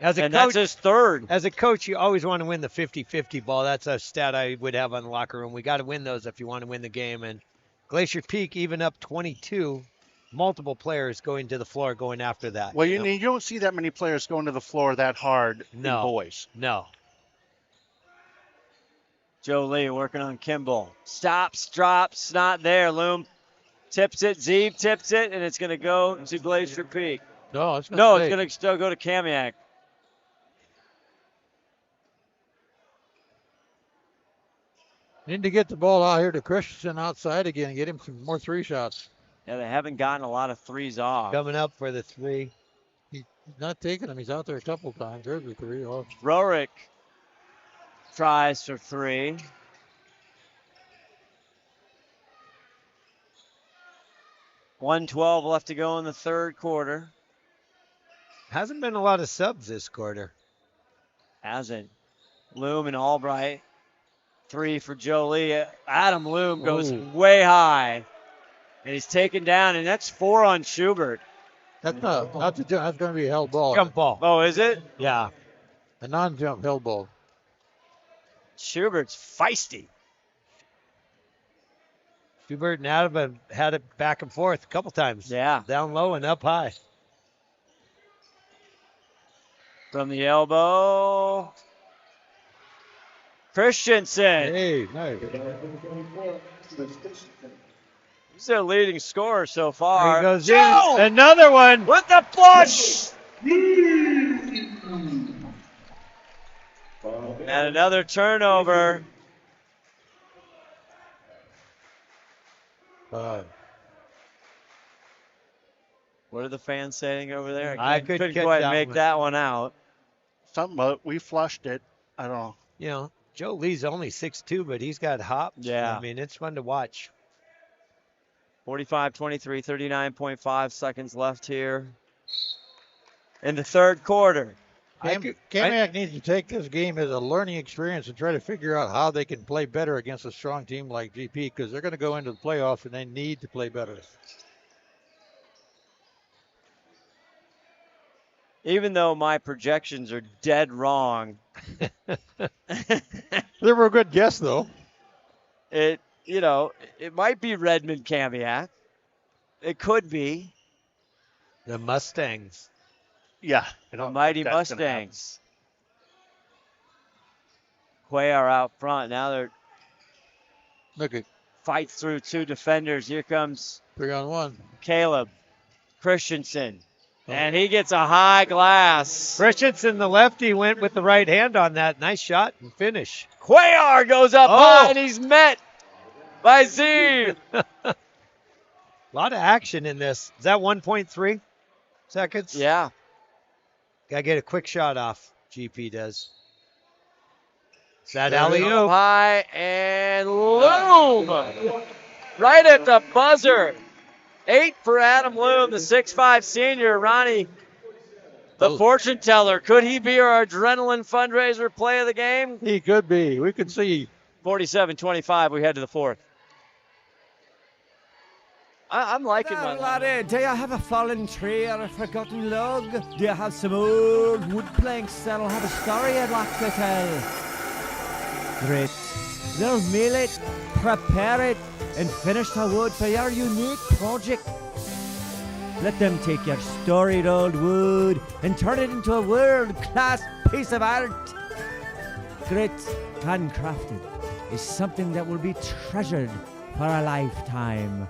As a and coach, that's his third. As a coach, you always want to win the 50-50 ball. That's a stat I would have on the locker room. We got to win those if you want to win the game. And Glacier Peak, even up 22, multiple players going to the floor going after that. Well, you don't see that many players going to the floor that hard in boys. No. Joe Lee working on Kimball. Stops, drops, not there. Loom tips it. Zeev tips it, and it's going to go to Glacier Peak. No, it's going to still go to Kamiak. Need to get the ball out here to Christensen outside again and get him some more 3 shots. Yeah, they haven't gotten a lot of threes off. Coming up for the 3. He's not taking them. He's out there a couple times. There's the 3. Oh. Rorick tries for 3. $1:12 left to go in the third quarter. Hasn't been a lot of subs this quarter. Hasn't. Loom and Albright. 3 for Joe Lee. Adam Loom goes way high. And he's taken down, and that's 4 on Schubert. That's going to be a held ball. Jump ball. Oh, is it? Yeah. A non-jump held ball. Schubert's feisty. Schubert and Adam have had it back and forth a couple times. Yeah. Down low and up high. From the elbow. Christensen. Hey, nice. He's their leading scorer so far. There he goes Joe! in. Another one. With the flush. And another turnover. What are the fans saying over there? I couldn't quite that make one. that one out. Something about we flushed it. I don't know. You know, Joe Lee's only 6'2", but he's got hops. Yeah. I mean, it's fun to watch. 45-23, 39.5 seconds left here in the third quarter. Kamiak needs to take this game as a learning experience and try to figure out how they can play better against a strong team like GP, because they're going to go into the playoffs and they need to play better. Even though my projections are dead wrong. They were a good guess, though. It might be Redmond Kamiak. It could be. The Mustangs. Yeah. The mighty Mustangs. Cuellar out front. Now they're fight through two defenders. Here comes 3-on-1. Caleb Christensen. And he gets a high glass. Christensen, the lefty, went with the right hand on that. Nice shot and finish. Cuellar goes up high, and he's met by Z. A lot of action in this. Is that 1.3 seconds? Yeah. Got to get a quick shot off. GP does. Is that Up alley-oop? high, and Loom. Right at the buzzer. 8 for Adam Loom, the 6'5 senior. Ronnie, the fortune teller. Could he be our adrenaline fundraiser play of the game? He could be. We could see. 47-25, we head to the fourth. I'm liking There, my laddie, do you have a fallen tree or a forgotten log? Do you have some old wood planks that'll have a story I'd like to tell? Great. They'll mill it, prepare it, and finish the wood for your unique project. Let them take your storied old wood and turn it into a world-class piece of art. Grit, handcrafted, is something that will be treasured for a lifetime.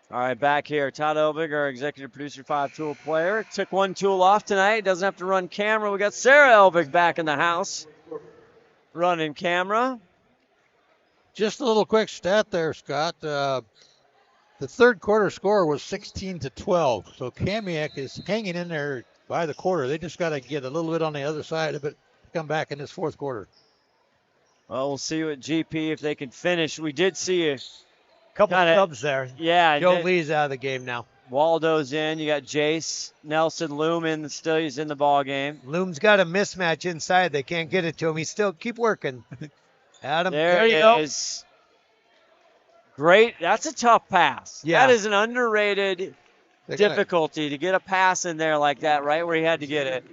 All right, back here. Todd Elvig, our executive producer, 5-tool player. Took one tool off tonight. Doesn't have to run camera. We got Sarah Elvig back in the house running camera. Just a little quick stat there, Scott. The third quarter score was 16-12. So Kamiak is hanging in there by the quarter. They just got to get a little bit on the other side of it to come back in this fourth quarter. Well, we'll see what GP if they can finish. We did see a couple of subs there. Yeah. Joe Lee's out of the game now. Waldo's in. You got Jace, Nelson, Loom in. Still, he's in the ball game. Loom's got a mismatch inside. They can't get it to him. He's still keep working. Adam, there you is. Great. That's a tough pass. Yeah. That is an underrated difficulty to get a pass in there like that, right where he had to get it.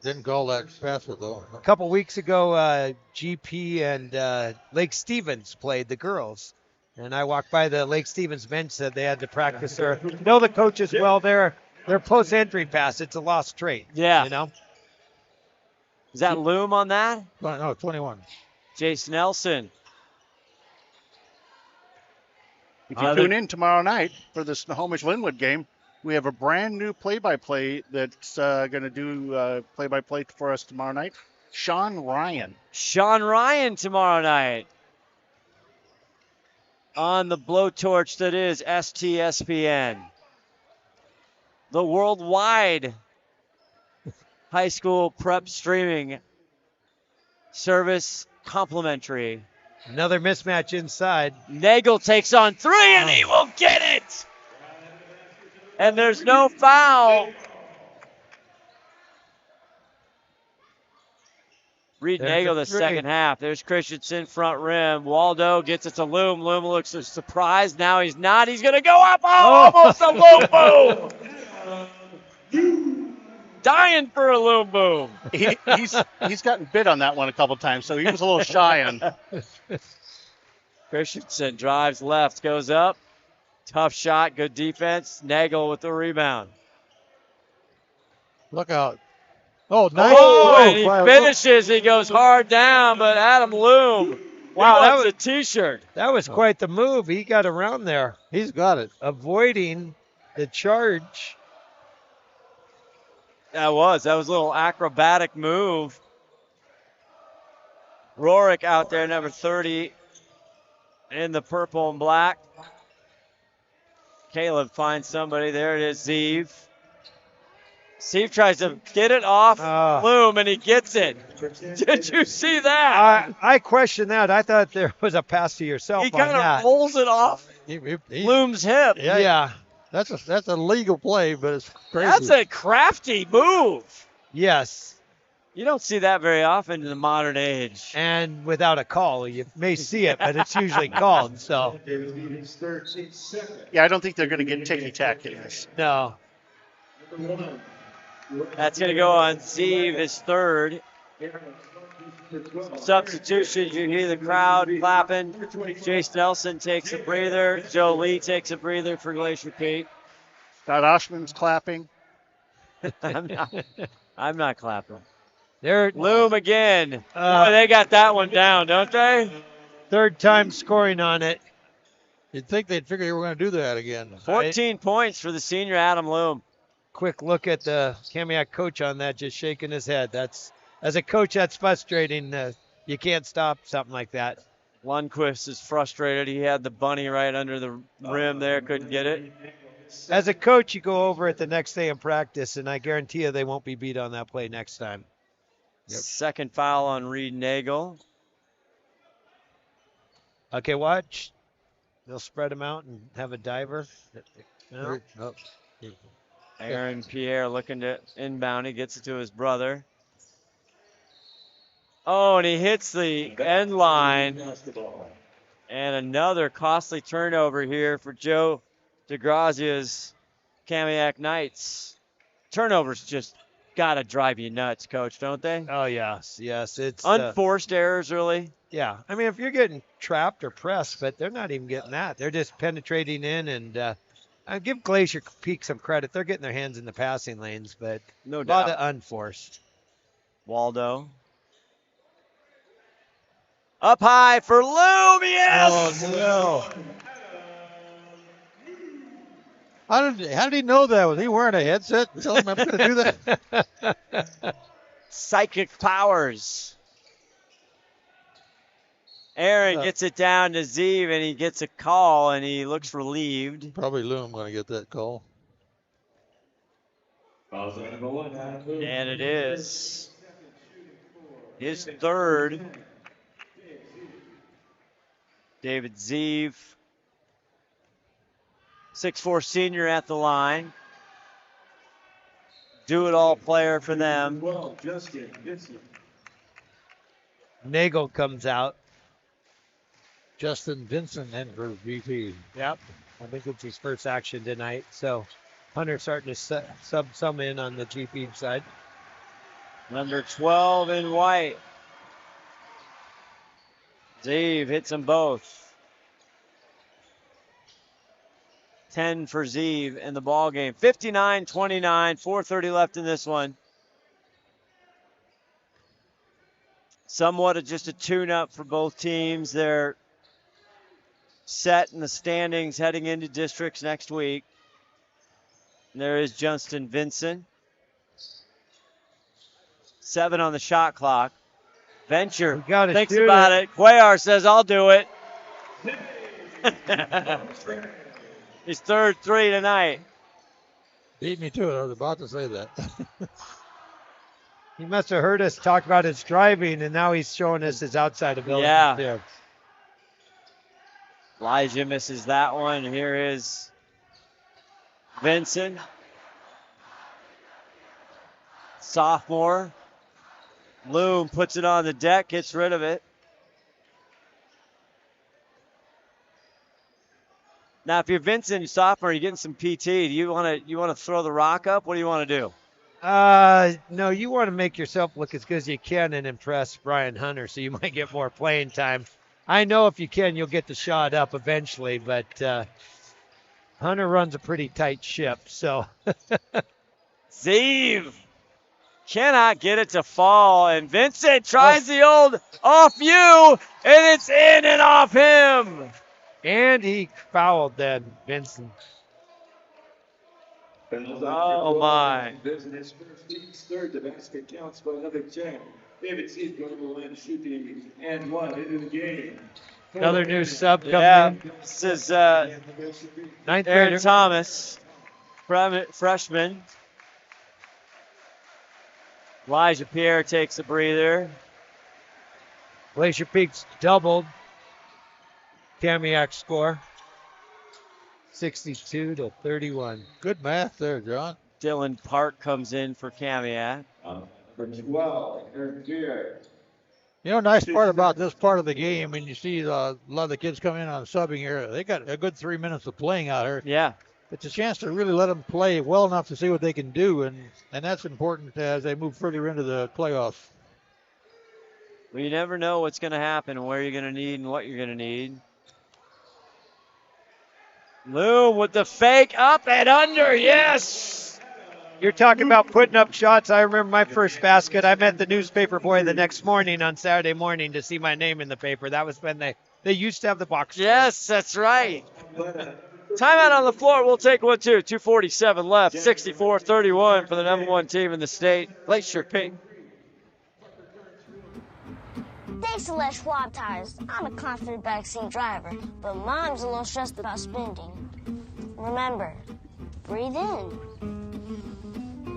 Didn't call that faster, though. A couple weeks ago, GP and Lake Stevens played the girls. And I walked by the Lake Stevens bench, said they had to practice their, know the coaches well, their post-entry pass. It's a lost trait. Yeah. You know? Is that Loom on that? No, 21. Jace Nelson. If you tune in tomorrow night for the Snohomish-Linwood game, we have a brand new play-by-play that's going to do play-by-play for us tomorrow night. Sean Ryan. Sean Ryan tomorrow night on the blowtorch that is STSPN. The worldwide high school prep streaming service, complimentary. Another mismatch inside. Nagel takes on three, and he will get it. And there's no foul. Reed Nagel the second half. There's Christensen, front rim. Waldo gets it to Loom. Loom looks surprised. Now he's not. He's going to go up. Oh, almost a Loom boom. Dying for a Loom boom. He's gotten bit on that one a couple times, so he was a little shy on. Christensen drives left, goes up. Tough shot, good defense. Nagel with the rebound. Look out. Oh, nice. Oh, and he finishes. He goes hard down, but Adam Loom. Wow, that was a T-shirt. That was quite the move. He got around there. He's got it. Avoiding the charge. That was a little acrobatic move. Rorick out there, number 30, in the purple and black. Caleb finds somebody. There it is, Zeev. Zeev tries to get it off Loom, and he gets it. Did you see that? I questioned that. I thought there was a pass to yourself he on that. He kind of rolls it off Loom's hip. Yeah. That's a legal play, but it's crazy. That's a crafty move. Yes. You don't see that very often in the modern age. And without a call. You may see it, but it's usually called. So. Yeah, I don't think they're going to get ticky-tack in this. No. That's going to go on Zeev, his third. Substitutions, you hear the crowd clapping. Jace Nelson takes a breather. Joe Lee takes a breather for Glacier Peak. Scott Ohsman's clapping. I'm not clapping. They're Loom again. They got that one down, don't they? Third time scoring on it. You'd think they'd figure they were going to do that again. 14 points for the senior Adam Loom. Quick look at the Kamiak coach on that, just shaking his head. As a coach, that's frustrating. You can't stop something like that. Lundqvist is frustrated. He had the bunny right under the rim there, couldn't get it. As a coach, you go over it the next day in practice, and I guarantee you they won't be beat on that play next time. Yep. Second foul on Reed Nagel. Okay, watch. They'll spread him out and have a diver. No. Aaron Pierre looking to inbound. He gets it to his brother. Oh, and he hits the end line. And another costly turnover here for Joe DeGrazia's Kamiak Knights. Turnovers just got to drive you nuts, Coach, don't they? Oh, yes. It's unforced errors, really. Yeah. I mean, if you're getting trapped or pressed, but they're not even getting that. They're just penetrating in, and I give Glacier Peak some credit. They're getting their hands in the passing lanes, but no doubt. A lot of unforced. Waldo. Up high for Loom, yes! Oh, no. How did he know that? Was he wearing a headset? Tell him I'm going to do that. Psychic powers. Aaron gets it down to Zeev, and he gets a call, and he looks relieved. Probably Loom going to get that call. And it is his third. David Zeev, 6'4" senior at the line. Do-it-all player for them. Nagel comes out. Justin Vincent in for VP. Yep. I think it's his first action tonight. So Hunter's starting to sub some in on the GP side. Number 12 in white. Zeev hits them both. 10 for Zeev in the ball game. 59-29, 4:30 left in this one. Somewhat of just a tune-up for both teams. They're set in the standings heading into districts next week. And there is Justin Vincent. 7 on the shot clock. Venture thinks about it. Cuellar says, I'll do it. His third three tonight. Beat me to it. I was about to say that. He must have heard us talk about his driving, and now he's showing us his outside ability. Yeah. Elijah misses that one. Here is Vincent. Sophomore. Loom puts it on the deck, gets rid of it. Now, if you're Vincent, sophomore, you're getting some PT. Do you want to throw the rock up? What do you want to do? No, you want to make yourself look as good as you can and impress Brian Hunter, so you might get more playing time. I know if you can, you'll get the shot up eventually, but Hunter runs a pretty tight ship, so. Zeev cannot get it to fall, and Vincent tries the old off you, and it's in and off him. And he fouled then, Vincent. Oh, my. Business first team's third. The basket counts for another 10. David Seed going to the line shooting and 1 into the game. Another new sub coming in. This is ninth Aaron grader. Thomas, freshman. Elijah Pierre takes a breather. Glacier Peak's doubled Kamiak score. 62-31. Good math there, John. Dylan Park comes in for Kamiak. For 12, Aaron Pierre. You know, nice part about this part of the game, and you see a lot of the kids come in on subbing here. They got a good 3 minutes of playing out here. Yeah. It's a chance to really let them play well enough to see what they can do, and that's important as they move further into the playoffs. Well, you never know what's going to happen, where you're going to need, and what you're going to need. Loom with the fake up and under, yes! You're talking about putting up shots. I remember my first basket. I met the newspaper boy the next morning on Saturday morning to see my name in the paper. That was when they used to have the box. Yes, that's right. Timeout on the floor. We'll take 1, 2. 2:47 left. 64-31 for the number 1 team in the state. Glacier Pink. Thanks to Les Schwab Tires, I'm a confident backseat driver, but Mom's a little stressed about spending. Remember, breathe in.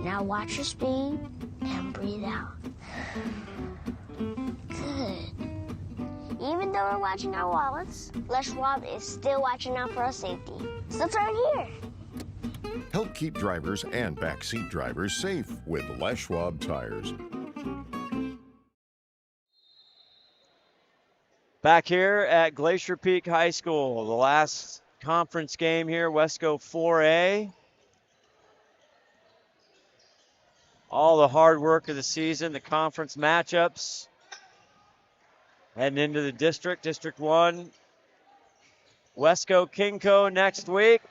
Now watch your speed and breathe out. Good. Even though we're watching our wallets, Les Schwab is still watching out for our safety. So turn here. Help keep drivers and backseat drivers safe with Les Schwab tires. Back here at Glacier Peak High School, the last conference game here, Wesco 4A. All the hard work of the season, the conference matchups. Heading into the District 1. Wesco Kingco next week.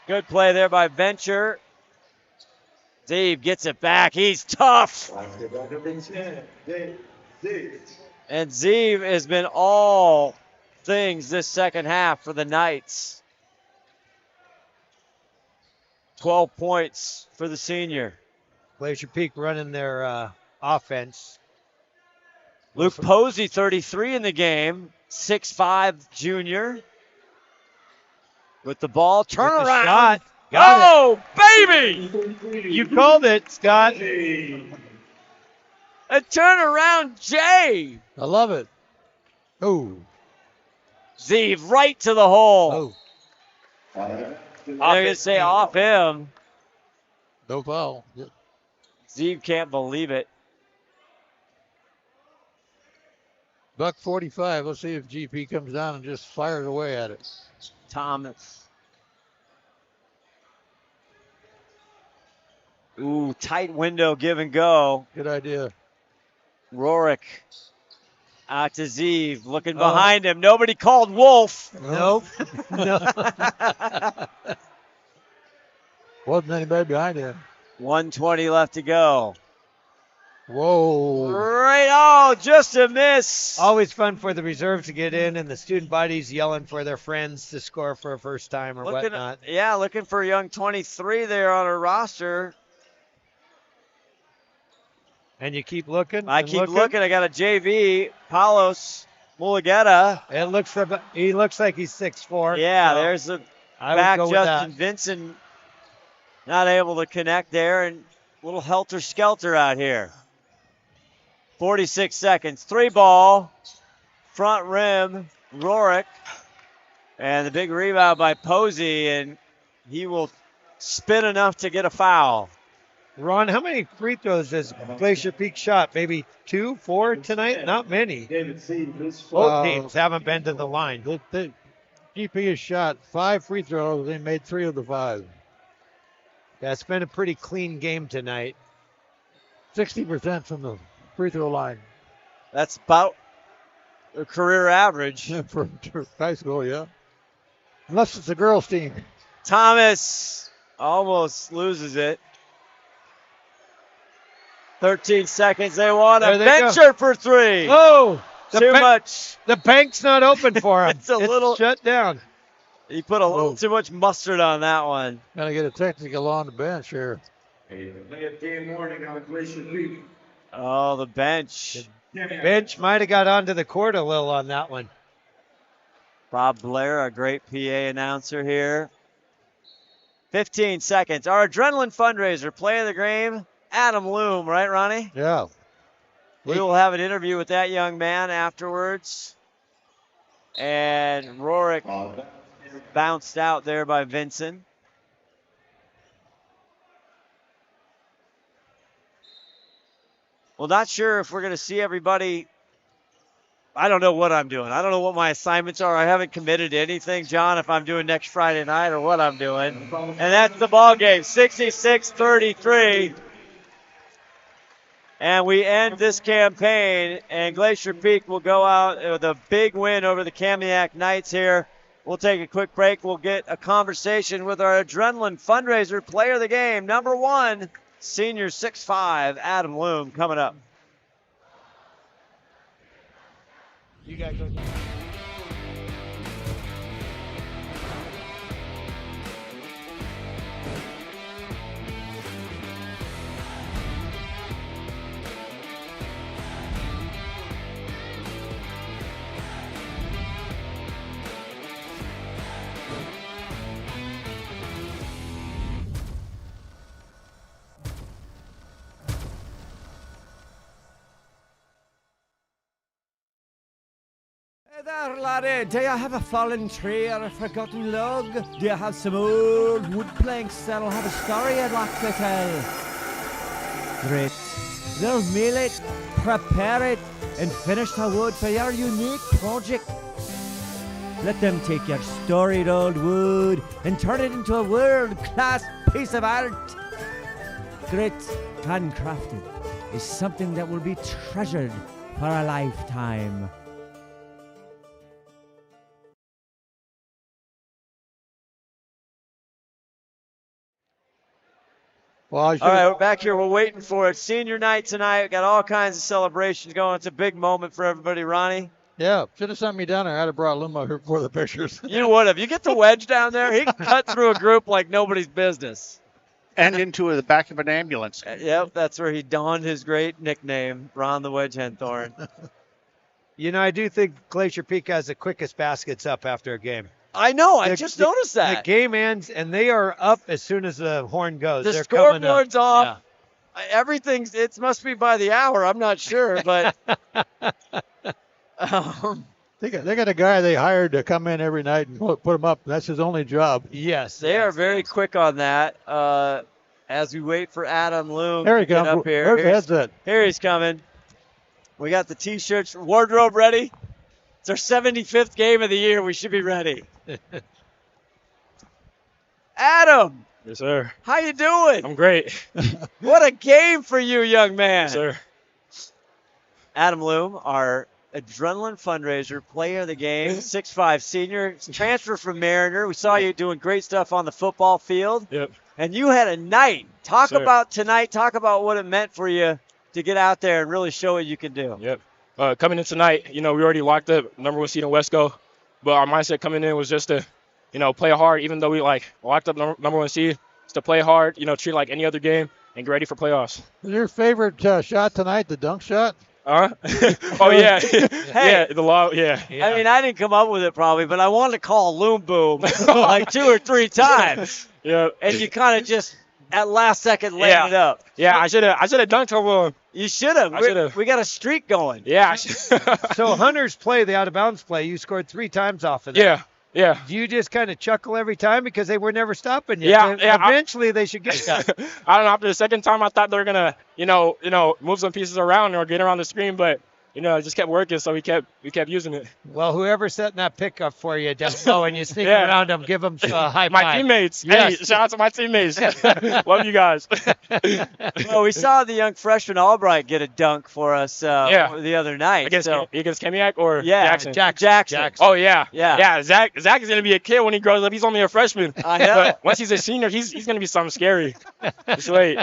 Good play there by Venture. Zeev gets it back. He's tough. And Zeev has been all things this second half for the Knights. 12 points for the senior. Glacier Peak running their offense. Luke Posey, 33 in the game. 6'5" junior. With the ball. Turn With the around. shot. Oh, baby! You called it, Scott. A turnaround J. I love it. Oh. Zeev right to the hole. Oh. They're going to say off him. No foul. Zeev can't believe it. $1:45. Let's see if GP comes down and just fires away at it. Thomas. Ooh, tight window, give and go. Good idea. Rorick out to Zeev, looking behind him. Nobody called Wolf. Nope. No. Wasn't anybody behind him. 1:20 left to go. Whoa. Right, just a miss. Always fun for the reserves to get in and the student bodies yelling for their friends to score for a first time or whatnot. Yeah, looking for a young 23 there on our roster. And you keep looking. I keep looking. I got a JV, Paulos Mulugeta. He looks like he's 6'4". Yeah, so there's a I back. would go with Justin that. Vincent not able to connect there, and a little helter-skelter out here. 46 seconds. 3 ball. Front rim. Rorick. And the big rebound by Posey, and he will spin enough to get a foul. Ron, how many free throws has Glacier Peak shot? Maybe 2, 4 tonight? Not many. Both teams haven't been to the line. GP has shot 5 free throws. They made 3 of the 5. Yeah, it's been a pretty clean game tonight. 60% from the free throw line. That's about a career average. For high school, yeah. Unless it's a girls' team. Thomas almost loses it. 13 seconds. They want a bencher for 3. Oh, too much. The bank's not open for him. It's little shut down. He put a little too much mustard on that one. Gotta get a technical on the bench here. Game warning on Glacier Peak. Oh, the bench. Bench might have got onto the court a little on that one. Bob Blair, a great PA announcer here. 15 seconds. Our adrenaline fundraiser, play of the game, Adam Loom, right, Ronnie? Yeah. We will have an interview with that young man afterwards. And Rorick bounced out there by Vincent. Well, not sure if we're going to see everybody. I don't know what I'm doing. I don't know what my assignments are. I haven't committed to anything, John, if I'm doing next Friday night or what I'm doing. And that's the ball game, 66-33. And we end this campaign, and Glacier Peak will go out with a big win over the Kamiak Knights here. We'll take a quick break. We'll get a conversation with our adrenaline fundraiser player of the game, number 1, senior 6'5", Adam Loom, coming up. You guys go. Hey there, laddie. Do you have a fallen tree or a forgotten log? Do you have some old wood planks that'll have a story I'd like to tell? Great. They'll mill it, prepare it, and finish the wood for your unique project. Let them take your storied old wood and turn it into a world-class piece of art. Grit, handcrafted, is something that will be treasured for a lifetime. Well, all right, we're back here. We're waiting for it. Senior night tonight. We got all kinds of celebrations going. It's a big moment for everybody, Ronnie. Yeah, should have sent me down there. I'd have brought Luma here for the pictures. You would have. You get the wedge down there, he can cut through a group like nobody's business. And into the back of an ambulance. Yep, that's where he donned his great nickname, Ron the Wedge Henthorn. You know, I do think Glacier Peak has the quickest baskets up after a game. I know. I just noticed that. The game ends, and they are up as soon as the horn goes. The They're scoreboard's off. Yeah. Everything's. It must be by the hour. I'm not sure, but they got a guy they hired to come in every night and put him up. That's his only job. Yes, they are very quick on that. As we wait for Adam Loom to get up here. Where's the headset? Here he's coming. We got the T-shirts, wardrobe ready. It's our 75th game of the year. We should be ready. Adam. Yes, sir. How you doing? I'm great. What a game for you, young man. Yes, sir. Adam Loom, our adrenaline fundraiser, player of the game, 6'5" senior, transfer from Mariner. We saw you doing great stuff on the football field. Yep. And you had a night. Talk Yes, about tonight. Talk about what it meant for you to get out there and really show what you can do. Yep. Coming in tonight, we already locked up number 1 seed in Wesco, but our mindset coming in was just to, play hard. Even though we locked up number 1 seed, just to play hard, treat it like any other game and get ready for playoffs. Is your favorite shot tonight the dunk shot? Oh yeah, Hey, yeah, the law, yeah. I mean, I didn't come up with it probably, but I wanted to call Loom Boom like 2 or 3 times. Yeah. And you kind of just at last second laid it up. Yeah, I should have dunked over him. You should have. We got a streak going. Yeah. So Hunter's play, the out of bounds play, you scored 3 times off of that. Yeah. Yeah. Do you just kind of chuckle every time because they were never stopping you? Yeah, Eventually, they should get that. I don't know. After the second time, I thought they were gonna, move some pieces around or get around the screen, but it just kept working, so we kept using it. Well, whoever's setting that pickup for you down low and you sneak around them, give them a high five. My teammates. Yes. Hey, shout out to my teammates. Love you guys. Well, we saw the young freshman Albright get a dunk for us the other night. Against Kamiak or Jackson. Oh, yeah. Yeah, Zach is going to be a kid when he grows up. He's only a freshman. I know. But once he's a senior, he's going to be something scary. Just wait.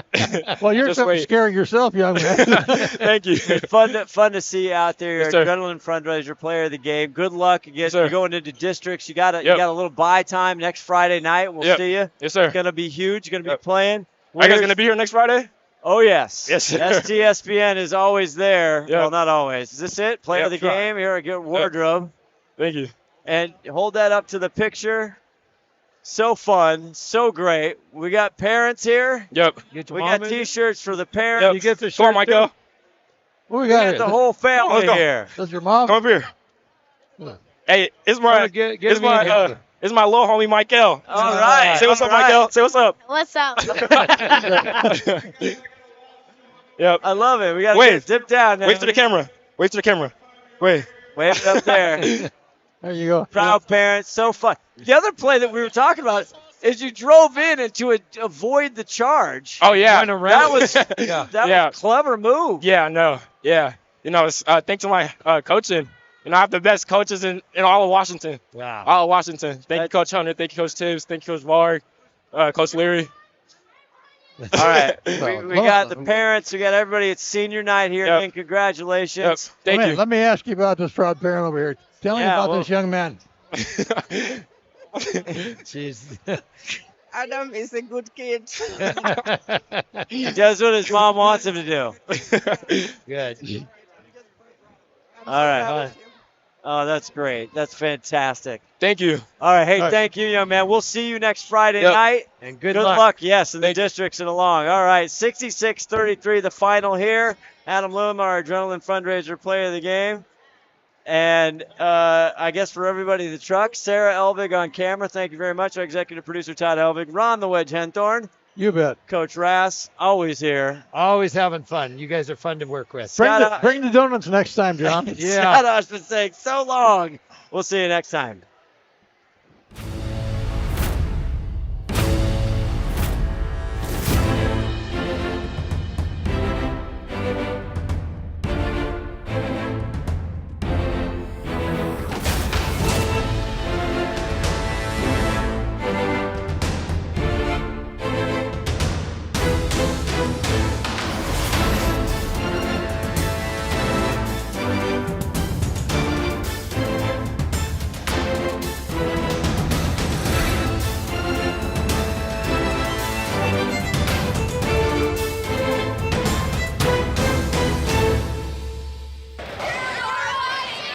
Well, you're something scary yourself, young man. Thank you. Fun to see you out there. You're Yes, adrenaline fundraiser, player of the game. Good luck. You're going into districts. You got a little bye time next Friday night. We'll see you. Yes, sir. It's going to be huge. You're going to be playing. Are you guys going to be here next Friday? Oh, yes. Yes, sir. STSPN is always there. Yep. Well, not always. Is this it? Player of the game? Here, I get wardrobe. Thank you. And hold that up to the picture. So fun. So great. We got parents here. Yep. We got T-shirts for the parents. Yep. You get the shirt. Come on, Michael. What We got the whole family here. Does your mom? Come up here. Hey, it's my little homie, Michael. All right. Say what's up, Michael. Say what's up. What's up? Yep. I love it. We got to dip down now. Wait to the camera. Wait to the camera. Wait. Wave it up there. There you go. Proud parents. So fun. The other play that we were talking about is you drove in and to avoid the charge. Oh, yeah. That was a clever move. Yeah, no. Yeah. It's thanks to my coaching. I have the best coaches in all of Washington. Wow. All of Washington. Thank you, Coach Hunter. Thank you, Coach Tibbs. Thank you, Coach Varg. Coach Leary. All right. we got the parents. We got everybody. It's senior night here. Yep. And congratulations. Yep. Thank you. Let me ask you about this proud parent over here. Tell me about this young man. Jeez. Adam is a good kid. He does what his mom wants him to do. Good. All right. Oh, that's great. That's fantastic. Thank you. All right. Hey, thank you, young man. We'll see you next Friday night. And good luck. Yes, in the districts and along. All right. 66-33, the final here. Adam Loom, our adrenaline fundraiser player of the game. And I guess for everybody in the truck, Sarah Elvig on camera. Thank you very much. Our executive producer, Todd Elvig. Ron the Wedge Henthorn. You bet. Coach Rass, always here. Always having fun. You guys are fun to work with. Bring the donuts next time, John. Scott Ohsman saying so long. We'll see you next time.